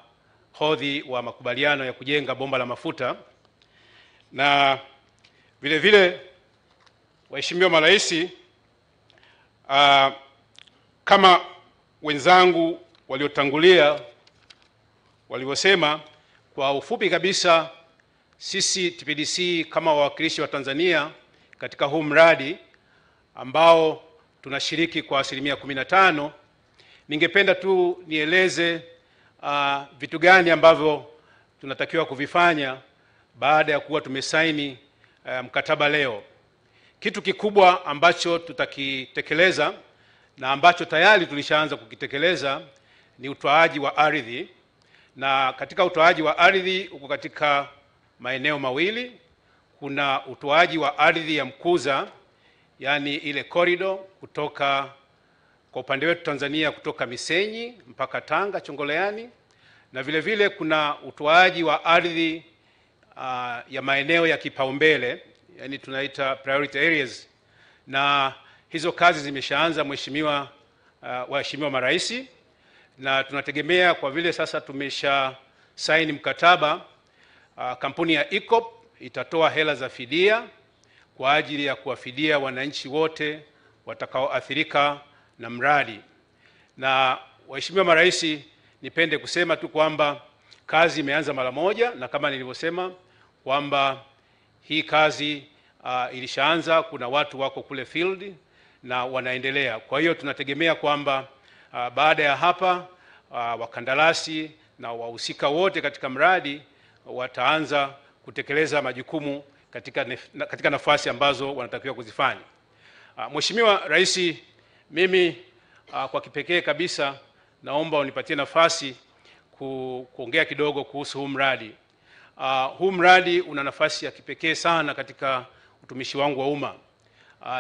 hodhi wa makubaliano ya kujenga bomba la mafuta. Na vile vile waheshimiwa marais, kama wenzangu waliotangulia walivyosema, kwa ufupi kabisa, sisi TPDC kama wawakilishi wa Tanzania katika huu mradi ambao tunashiriki kwa 15%, ningependa tu nieleze vitu gani ambavyo tunatakiwa kuvifanya baada ya kuwa tumesaini mkataba leo. Kitu kikubwa ambacho tutakitekeleza na ambacho tayari tulishaanza kukitekeleza ni utoaji wa ardhi. Na katika utoaji wa ardhi uko katika maeneo mawili. Kuna utoaji wa ardhi ya mkuza, yani ile corridor kutoka kwa upande wetu Tanzania kutoka Misenyi mpaka Tanga Chongoleani, na vile vile kuna utoaji wa ardhi ya maeneo ya kipaumbele, yani tunaita priority areas, na hizo kazi zimeshaanza waheshimiwa marais, na tunategemea kwa vile sasa tumesha saini mkataba, kampuni ya EACOP itatoa hela za fidia kwa ajili ya kuwafidia wananchi wote watakaoathirika na mradi. Na waheshimiwa marais, nipende kusema tu kwamba kazi imeanza mara moja, na kama nilivyosema kwamba hii kazi ilishaanza, kuna watu wako kule field na wanaendelea. Kwa hiyo tunategemea kwamba baada ya hapa wakandarasi na wahusika wote katika mradi wataanza kutekeleza majukumu katika nafasi ambazo wanatakiwa kuzifanya. Mheshimiwa Rais, mimi kwa kipekee kabisa naomba unipatie nafasi kuongea kidogo kuhusu huu mradi. Huu mradi una nafasi ya kipekee sana katika utumishi wangu wa umma.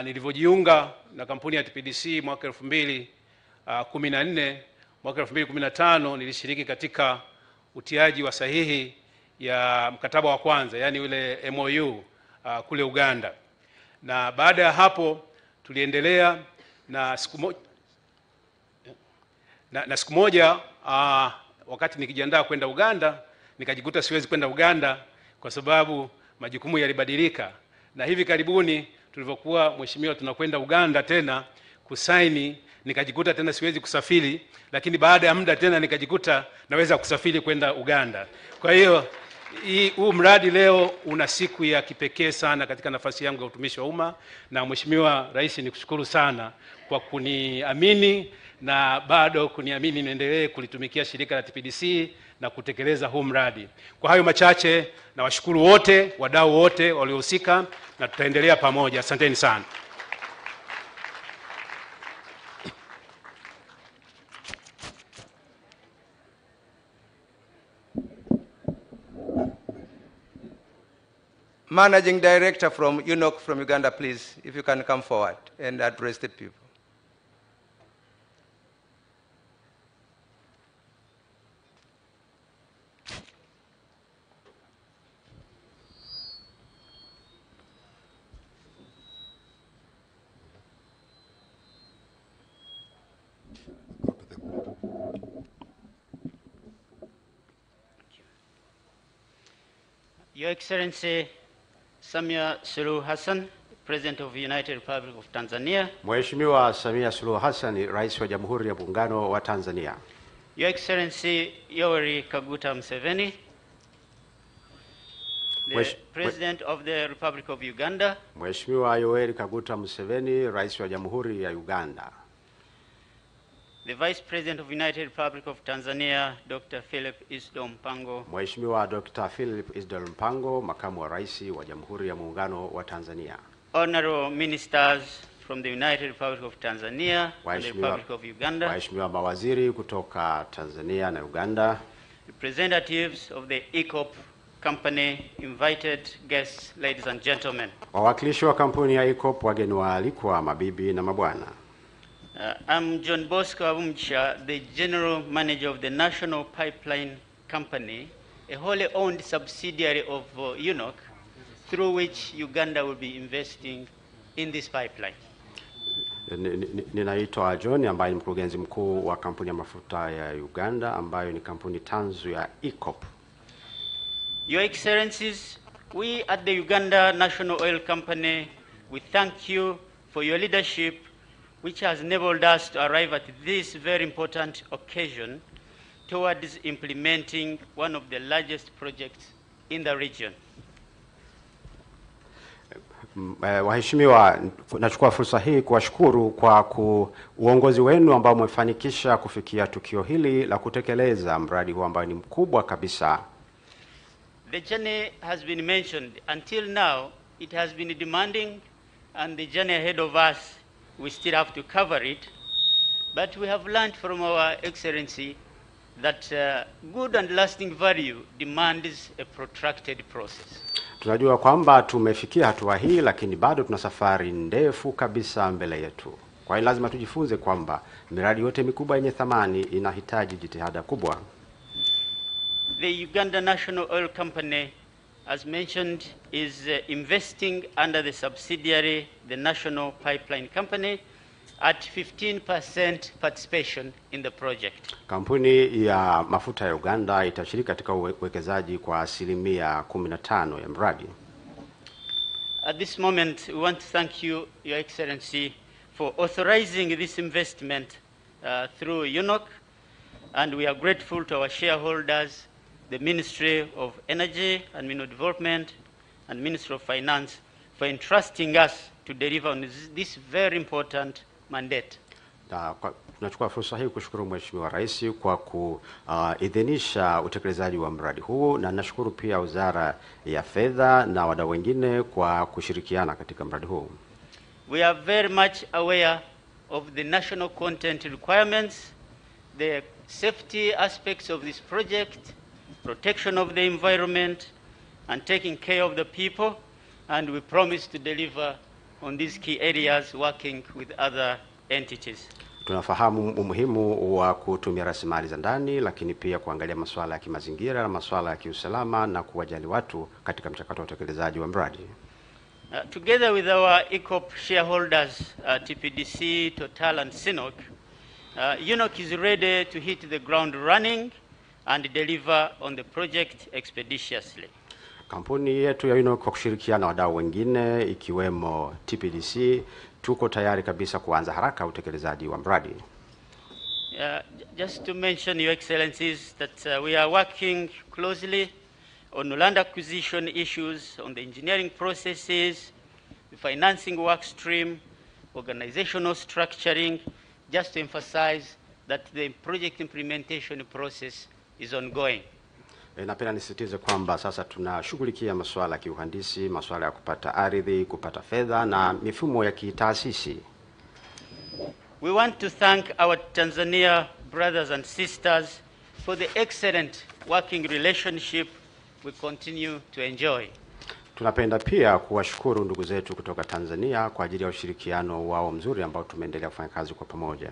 Nilivyojiunga na kampuni ya TPDC mwaka 2014, mwaka 2015 nilishiriki katika utiaji wa sahihi ya mkataba wa kwanza, yani ule MOU kule Uganda. Na baada ya hapo tuliendelea na siku moja wakati nikijiandaa kwenda Uganda, nikajikuta siwezi kwenda Uganda kwa sababu majukumu yalibadilika. Na hivi karibuni tulivyokuwa mheshimiwa tunakwenda Uganda tena kusaini, nikajikuta tena siwezi kusafiri, lakini baada ya muda tena nikajikuta naweza kusafiri kwenda Uganda. Kwa hiyo huu mradi leo una siku ya kipekee sana katika nafasi yangu ya utumishi wa umma, na Mheshimiwa Rais, nikushukuru sana kwa kuniamini na bado kuniamini niendelee kulitumikia shirika la TPDC na kutekeleza huu mradi. Kwa hayo machache, na washukuru wote, wadau wote waliohusika, na tutaendelea pamoja. Asanteni sana. Managing Director from UNOC from Uganda, please, if you can come forward and address the people. Your Excellency Samia Suluhu Hassan, President of the United Republic of Tanzania. Mheshimiwa Samia Suluhu Hassan, Rais wa Jamhuri ya Muungano wa Tanzania. Your Excellency Yoweri Kaguta Museveni, the President of the Republic of Uganda. Mheshimiwa Yoweri Kaguta Museveni, Rais wa Jamhuri ya Uganda. The Vice President of the United Republic of Tanzania, Dr. Philip Isdor Mpango. Mheshimiwa Dr. Philip Isdor Mpango, Makamu wa Rais wa Jamhuri ya Muungano wa Tanzania. Honorable Ministers from the United Republic of Tanzania and the Republic of Uganda. Waheshimiwa mawaziri kutoka Tanzania na Uganda. Representatives of the EACOP company, invited guests, ladies and gentlemen. Wawakilishi wa kampuni ya EACOP, wageni waalikwa, mabibi na mabwana. I'm John Bosco Abumcha, the General Manager of the National Pipeline Company, a wholly owned subsidiary of UNOC, through which Uganda will be investing in this pipeline. Ninaitwa John, ambaye ni mkurugenzi mkuu wa kampuni ya mafuta ya Uganda, ambayo ni kampuni tanzu ya EACOP. Your Excellencies, We at the Uganda National Oil Company, we thank you for your leadership, which has enabled us to arrive at this very important occasion towards implementing one of the largest projects in the region. Waheshimiwa, nachukua fursa hii kuwashukuru kwa uongozi wenu ambao umefanikisha kufikia tukio hili la kutekeleza mradi huu ambao ni mkubwa kabisa. The journey has been mentioned. Until now, it has been demanding, and the journey ahead of us, we still have to cover it. But we have learned from our Excellency that good and lasting value demands a protracted process. Tunajua kwamba tumefikia hatua hii, lakini bado tuna safari ndefu kabisa mbele yetu. Kwa hiyo lazima tujifunze kwamba miradi yote mikubwa yenye thamani inahitaji jitihada kubwa. The Uganda National Oil Company, as mentioned, is investing under the subsidiary, the National Pipeline Company, at 15% participation in the project. Kampuni ya mafuta ya Uganda itashiriki katika uwekezaji kwa 15% ya mradi. At this moment, we want to thank you, Your Excellency, for authorizing this investment through UNOC, and we are grateful to our shareholders, the Ministry of Energy and Mineral Development and Ministry of Finance, for entrusting us to deliver on this very important mandate. Tunachukua fursa hii kushukuru Mheshimiwa Rais kwa kuidhinisha utekelezaji wa mradi huu, na nashukuru pia Wizara ya Fedha na wadau wengine kwa kushirikiana katika mradi huu. We are very much aware of the national content requirements, the safety aspects of this project, protection of the environment, and taking care of the people, and we promise to deliver on these key areas working with other entities. Tunafahamu umuhimu wa kutumia rasilimali za ndani, lakini pia kuangalia masuala ya kimazingira na masuala ya kiusalama na kuwajali watu katika mchakato wa utekelezaji wa mradi. Together with our ECOP shareholders, TPDC, Total and Sinok, UNOC is ready to hit the ground running and deliver on the project expeditiously. Kampuni yetu ya UNOC kwa kushirikiana na wadau wengine ikiwemo TPDC, tuko tayari kabisa kuanza haraka utekelezaji wa mradi. Just to mention, Your Excellencies, that we are working closely on land acquisition issues, on the engineering processes, the financing work stream, organizational structuring, just to emphasize that the project implementation process is ongoing. Napenda nisisitize kwamba sasa tunashughulikia masuala ya kiuhandisi, masuala ya kupata ardhi, kupata fedha na mifumo ya kitaasisi. We want to thank our Tanzania brothers and sisters for the excellent working relationship we continue to enjoy. Tunapenda pia kuwashukuru ndugu zetu kutoka Tanzania kwa ajili ya ushirikiano wao mzuri ambao tumeendelea kufanya kazi kwa pamoja.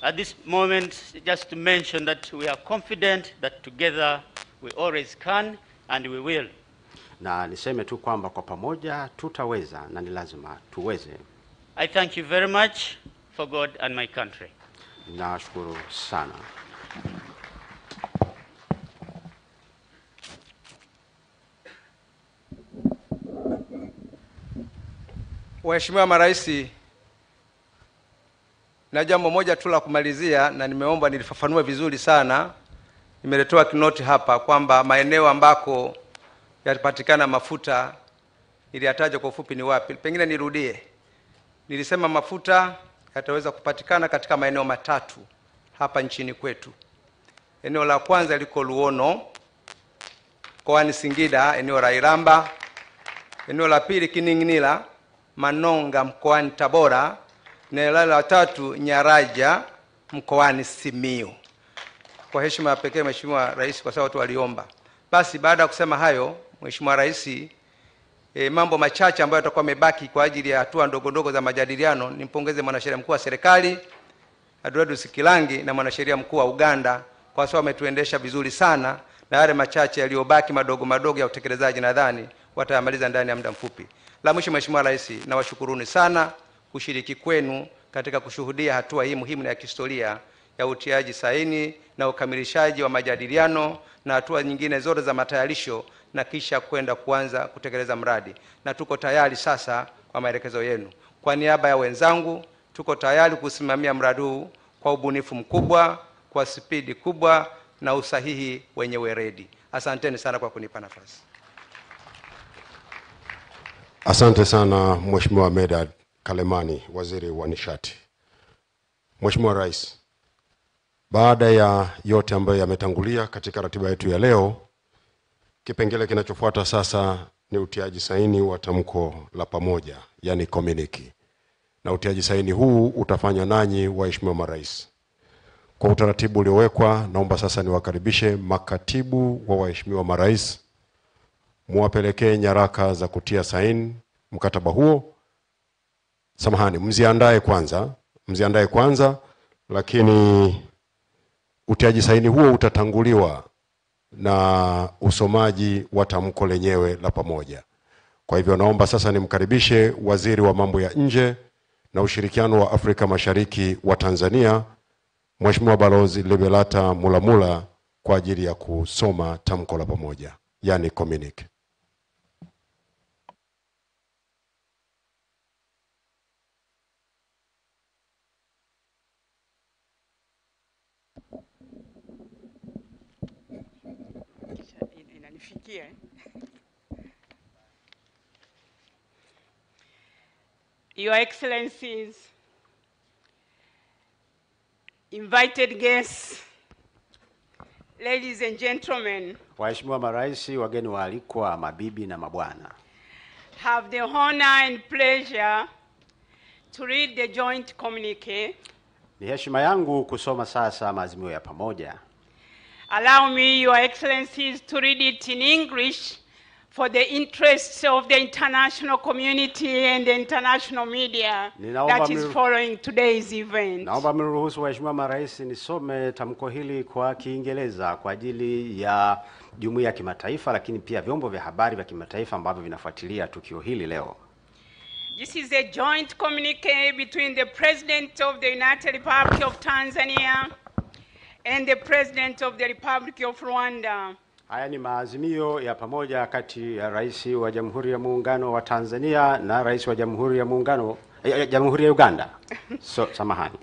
At this moment, just to mention that we are confident that together we always can and we will. Na niseme tu kwamba kwa pamoja tutaweza na ni lazima tuweze. I thank you very much for God and my country. Nashukuru sana. Waheshimiwa marais, na jambo moja tu la kumalizia, na nimeomba nilifafanue vizuri sana. Nimeletewa kinoti hapa kwamba maeneo ambako yatapatikana mafuta niliyataja kwa ufupi ni wapi. Pengine nirudie. Nilisema mafuta yataweza kupatikana katika maeneo matatu hapa nchini kwetu. Eneo la kwanza liko Luono, mkoani Singida, eneo la Iramba. Eneo la pili Kining'inila, Manonga, mkoani Tabora. Na eneo la tatu Nyaraja, mkoani Simiyu. Kwa heshima ya pekee Mheshimiwa Rais, kwa sababu watu waliomba. Basi baada ya kusema hayo, Mheshimiwa Rais, mambo machache ambayo yatakuwa yamebaki kwa ajili ya hatua ndogo ndogo za majadiliano, nimpongeze mwanasheria mkuu wa serikali Adredus Kilangi na mwanasheria mkuu wa Uganda kwa sababu wametuendesha vizuri sana, na yale machache yaliyobaki madogo madogo ya utekelezaji nadhani watayamaliza ndani ya muda mfupi. La mwisho Mheshimiwa Rais, nawashukuruni sana kushiriki kwenu katika kushuhudia hatua hii muhimu na ya kihistoria ya utiaji saini na ukamilishaji wa majadiliano na hatua nyingine zote za matayarisho na kisha kwenda kuanza kutekeleza mradi, na tuko tayari sasa kwa maelekezo yenu. Kwa niaba ya wenzangu, tuko tayari kusimamia mradi huu kwa ubunifu mkubwa, kwa spidi kubwa na usahihi wenye weledi. Asanteni sana kwa kunipa nafasi. Asante sana Mheshimiwa Medad Kalemani, Waziri wa Nishati. Mheshimiwa Rais, baada ya yote ambayo yametangulia katika ratiba yetu ya leo, kipengele kinachofuata sasa ni utiaji saini wa tamko la pamoja, yani communique. Na utiaji saini huu utafanywa nanyi waheshimiwa marais. Kwa utaratibu uliowekwa, naomba sasa niwakaribishe makatibu wa waheshimiwa marais muwapelekee nyaraka za kutia saini mkataba huo. Samahani, mziandae kwanza, lakini utiaji saini huo utatanguliwa na usomaji wa tamko lenyewe la pamoja. Kwa hivyo naomba sasa nimkaribishe Waziri wa Mambo ya Nje na Ushirikiano wa Afrika Mashariki wa Tanzania, Mheshimiwa Balozi Libelata Mulamula, kwa ajili ya kusoma tamko la pamoja, yani communique. Your Excellencies, invited guests, ladies and gentlemen, waheshimiwa marais, wageni waalikwa, mabibi na mabwana, have the honor and pleasure to read the joint communique. Ni heshima yangu kusoma sasa maazimio ya pamoja. Allow me, Your Excellencies, to read it in English for the interests of the international community and the international media that is following today's event. Naomba mruhusu waheshimiwa marais nisome tamko hili kwa Kiingereza kwa ajili ya jumuiya ya kimataifa, lakini pia vyombo vya habari vya kimataifa ambavyo vinafuatilia tukio hili leo. This is a joint communique between the President of the United Republic of Tanzania and the President of the Republic of Rwanda. Haya ni maazimio ya pamoja kati ya Rais wa Jamhuri ya Muungano wa Tanzania na Rais wa Jamhuri ya Muungano Jamhuri ya Uganda. Samahani.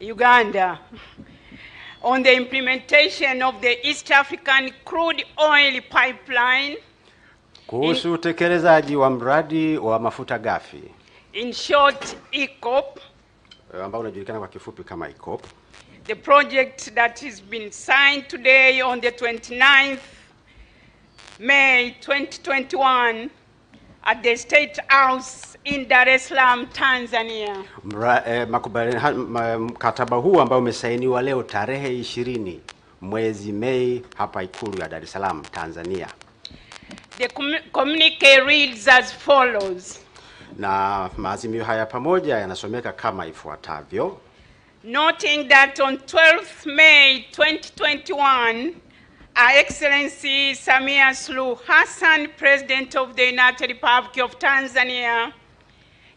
Uganda. On the implementation of the East African crude oil pipeline. Kuhusu utekelezaji wa mradi wa mafuta ghafi. In short, EACOP. Ambao unajulikana kwa kifupi kama EACOP. The project that has been signed today on the 29th May 2021 at the State House in Dar es Salaam, Tanzania. Mkataba huu ambao umesainiwa leo tarehe 20 mwezi Mei hapa Ikulu ya Dar es Salaam, Tanzania. The communique reads as follows. Na maazimio haya pamoja yanasomeka kama ifuatavyo. Noting that on 12th May 2021, Our Excellency Samia Suluhu Hassan, President of the United Republic of Tanzania,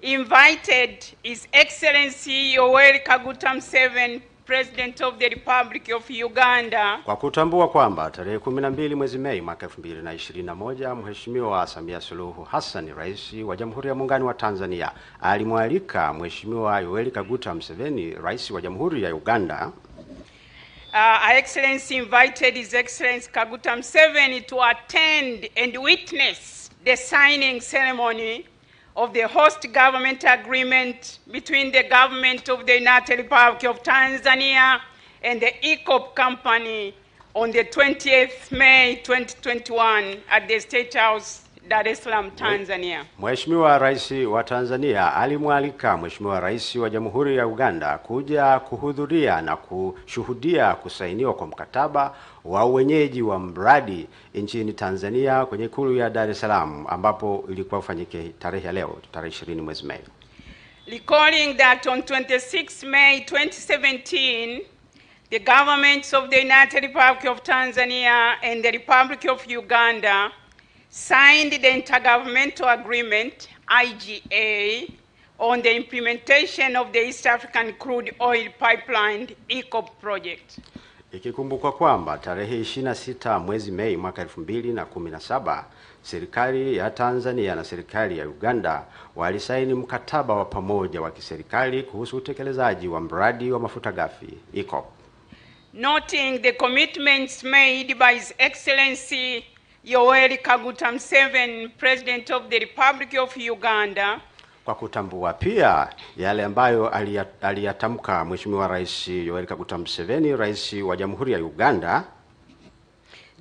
invited His Excellency Yoweri Kaguta Museveni, President of the Republic of Uganda. Kwa kutambua kwamba tarehe 12 mwezi Mei mwaka 2021, Mheshimiwa Samia Suluhu Hassan, Rais wa Jamhuri ya Muungano wa Tanzania, alimwalika Mheshimiwa Yoweri Kaguta Museveni, Rais wa Jamhuri ya Uganda. Our Excellency invited His Excellency Kaguta Museveni to attend and witness the signing ceremony of the host government agreement between the government of the United Republic of Tanzania and the EACOP company on the 20th May 2021 at the State House, Dar es Salaam, Tanzania. Mheshimiwa Rais wa Tanzania alimwalika Mheshimiwa Rais wa Jamhuri ya Uganda kuja kuhudhuria na kushuhudia kusainiwa kwa mkataba wa uwenyeji wa mradi nchini Tanzania kwenye Ikulu ya Dar es Salaam, ambapo ilikuwa ufanyike tarehe ya leo, tarehe 20 mwezi Mei. Recalling that on 26 May 2017, the governments of the United Republic of Tanzania and the Republic of Uganda signed the Intergovernmental Agreement, IGA, on the implementation of the East African Crude Oil Pipeline EACOP project. Ikikumbukwa kwamba tarehe 26 mwezi Mei mwaka 2017 serikali ya Tanzania na serikali ya Uganda walisaini mkataba wa pamoja wa kiserikali kuhusu utekelezaji wa mradi wa mafuta ghafi EACOP. Noting the commitments made by His Excellency Yoweri Kaguta Museveni, President of the Republic of Uganda, kwa kutambua pia yale ambayo aliyatamka Mheshimiwa Rais Yoweri Kaguta Museveni, Rais wa Jamhuri ya Uganda,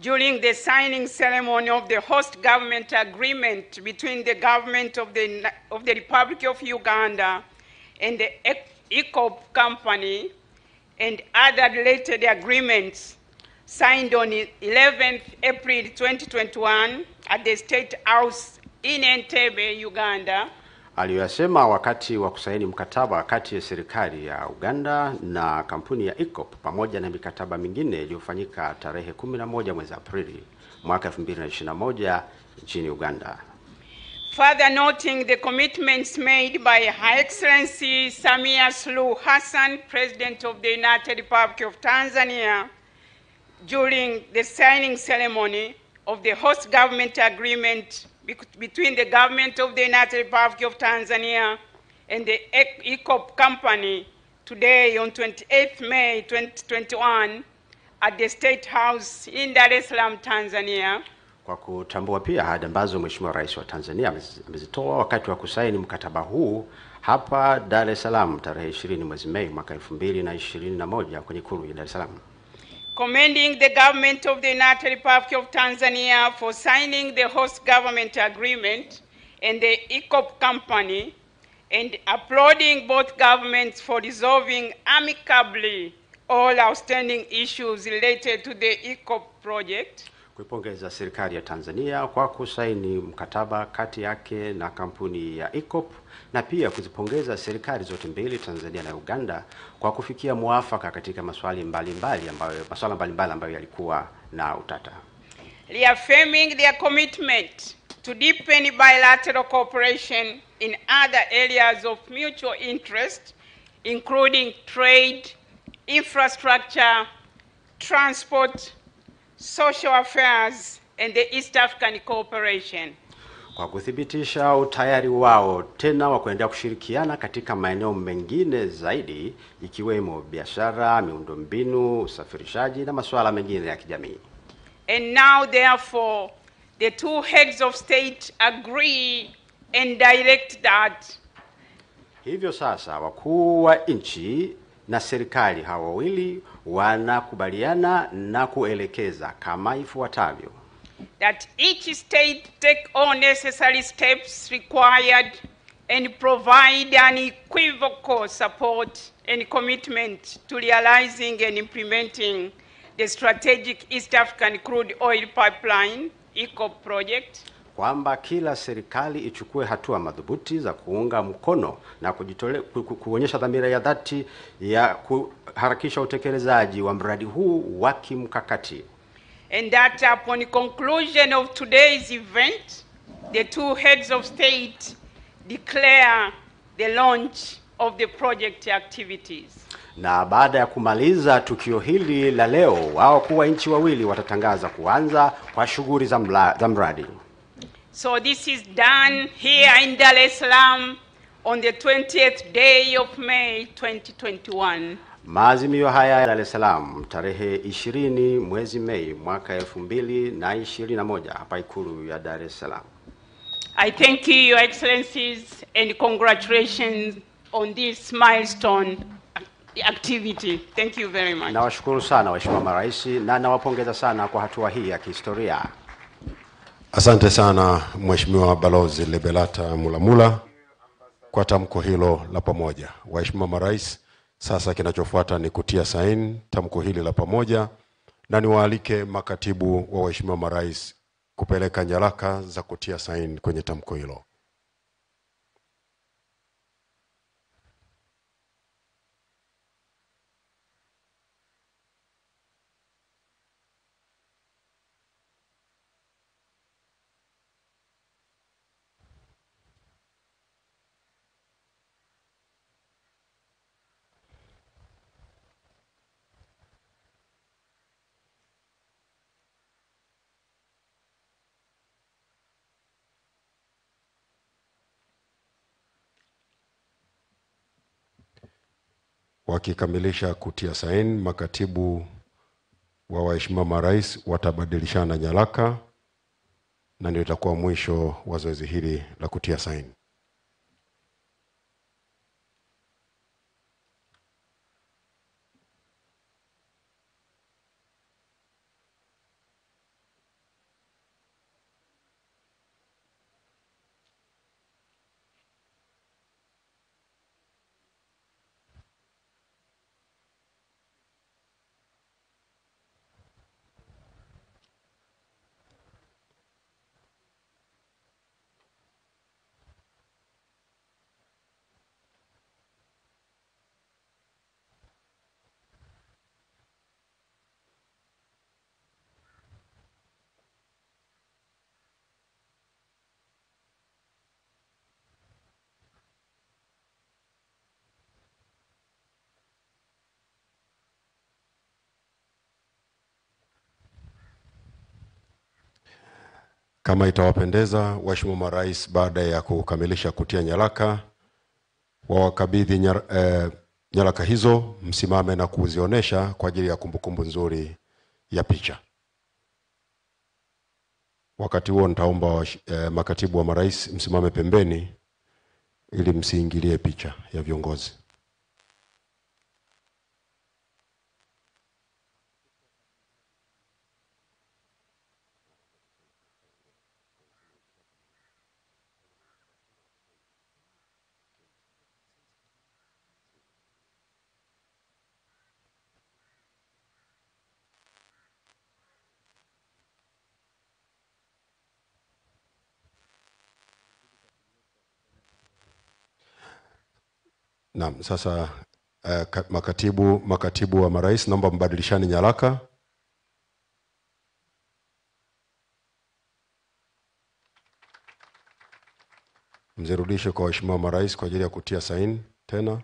during the signing ceremony of the host government agreement between the government of the Republic of Uganda and the EACOP company and other related agreements signed on 11th April 2021 at the State House in Entebbe, Uganda. Aliyosema wakati wa kusaini mkataba kati ya serikali ya Uganda na kampuni ya EACOP pamoja na mikataba mingine iliyofanyika tarehe 11 mwezi Aprili mwaka 2021 nchini Uganda. Further noting the commitments made by Her Excellency Samia Suluhu Hassan, President of the United Republic of Tanzania, during the signing ceremony of the host government agreement between the government of the United Republic of Tanzania and the EACOP company today on 28th May 2021 at the State House in Dar es Salaam, Tanzania. Kwa kutambua pia ahadi ambazo Mheshimiwa Rais wa Tanzania amezitoa wakati wa kusaini mkataba huu hapa Dar es Salaam tarehe 20 mwezi Mei mwaka 2021 kwenye Ikulu ya Dar es Salaam. Commending the government of the United Republic of Tanzania for signing the host government agreement and the EACOP company, and applauding both governments for resolving amicably all outstanding issues related to the EACOP project. Kuipongeza serikali ya Tanzania kwa kusaini mkataba kati yake na kampuni ya EACOP, na pia kuzipongeza serikali zote mbili, Tanzania na Uganda, kwa kufikia muafaka katika masuala mbalimbali ambayo yalikuwa na utata. Reaffirming their commitment to deepen bilateral cooperation in other areas of mutual interest, including trade, infrastructure, transport, social affairs, and the East African cooperation. Kwa kuthibitisha utayari wao tena wa kuendelea kushirikiana katika maeneo mengine zaidi, ikiwemo biashara, miundombinu, usafirishaji na masuala mengine ya kijamii. And now therefore the two heads of state agree and direct that. Hivyo sasa wakuu wa nchi na serikali hawa wawili wanakubaliana na kuelekeza kama ifuatavyo: that each state take all necessary steps required and provide unequivocal support and commitment to realizing and implementing the strategic East African crude oil pipeline EACOP project. Kwamba kila serikali ichukue hatua madhubuti za kuunga mkono na kuonyesha dhamira ya dhati ya kuharakisha utekelezaji wa mradi huu wa kimkakati. And that upon conclusion of today's event, the two heads of state declare the launch of the project activities. Na baada ya kumaliza tukio hili la leo, wao kuwa nchi wawili watatangaza kuanza kwa shughuli za mradi. So this is done here in Dar es Salaam on the 20th day of May 2021. Maazimio haya ya Dar es Salaam tarehe 20 mwezi Mei mwaka 2021 hapa Ikulu ya Dar es Salaam. I thank you, Your Excellencies, and congratulations on this milestone activity. Thank you very much. Nawashukuru sana Waheshimiwa Marais na nawapongeza sana kwa hatua hii ya kihistoria. Asante sana Mheshimiwa Balozi Lebelata Mulamula kwa tamko hilo la pamoja. Waheshimiwa Marais, sasa kinachofuata ni kutia saini tamko hili la pamoja, na niwaalike makatibu wa Waheshimiwa Marais kupeleka nyaraka za kutia saini kwenye tamko hilo. Wakikamilisha kutia saini, makatibu wa waheshimiwa marais watabadilishana nyaraka na ndio itakuwa mwisho wa zoezi hili la kutia saini. Kama itawapendeza, waheshimiwa marais baada ya kukamilisha kutia nyaraka, wawakabidhi nyaraka hizo, msimame na kuzionesha kwa ajili ya kumbukumbu nzuri ya picha. Wakati huo nitaomba makatibu wa marais msimame pembeni ili msiingilie picha ya viongozi. Naam, sasa makatibu wa marais naomba mbadilishane nyaraka. Mzirudishe kwa waheshimiwa marais kwa ajili ya kutia saini tena.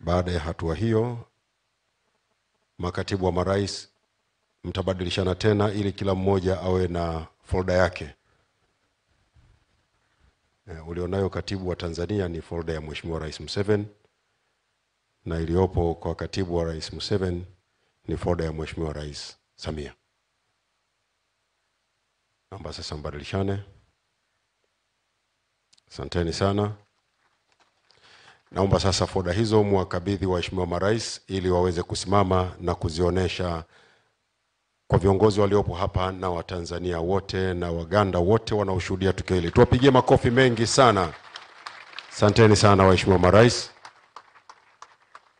Baada ya hatua hiyo, makatibu wa marais mtabadilishana tena ili kila mmoja awe na folda yake. Ulionayo katibu wa Tanzania ni folda ya Mheshimiwa Rais Museveni, na iliyopo kwa katibu wa Rais Museveni ni folda ya Mheshimiwa Rais Samia. Naomba sasa mbadilishane. Asanteni sana. Naomba sasa folda hizo muwakabidhi waheshimiwa marais ili waweze kusimama na kuzionesha kwa viongozi waliopo hapa na Watanzania wote na Waganda wote wanaoshuhudia tukio hili. Tuwapigie makofi mengi sana. Asanteni sana waheshimiwa marais.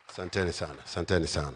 Asanteni sana. Asanteni sana.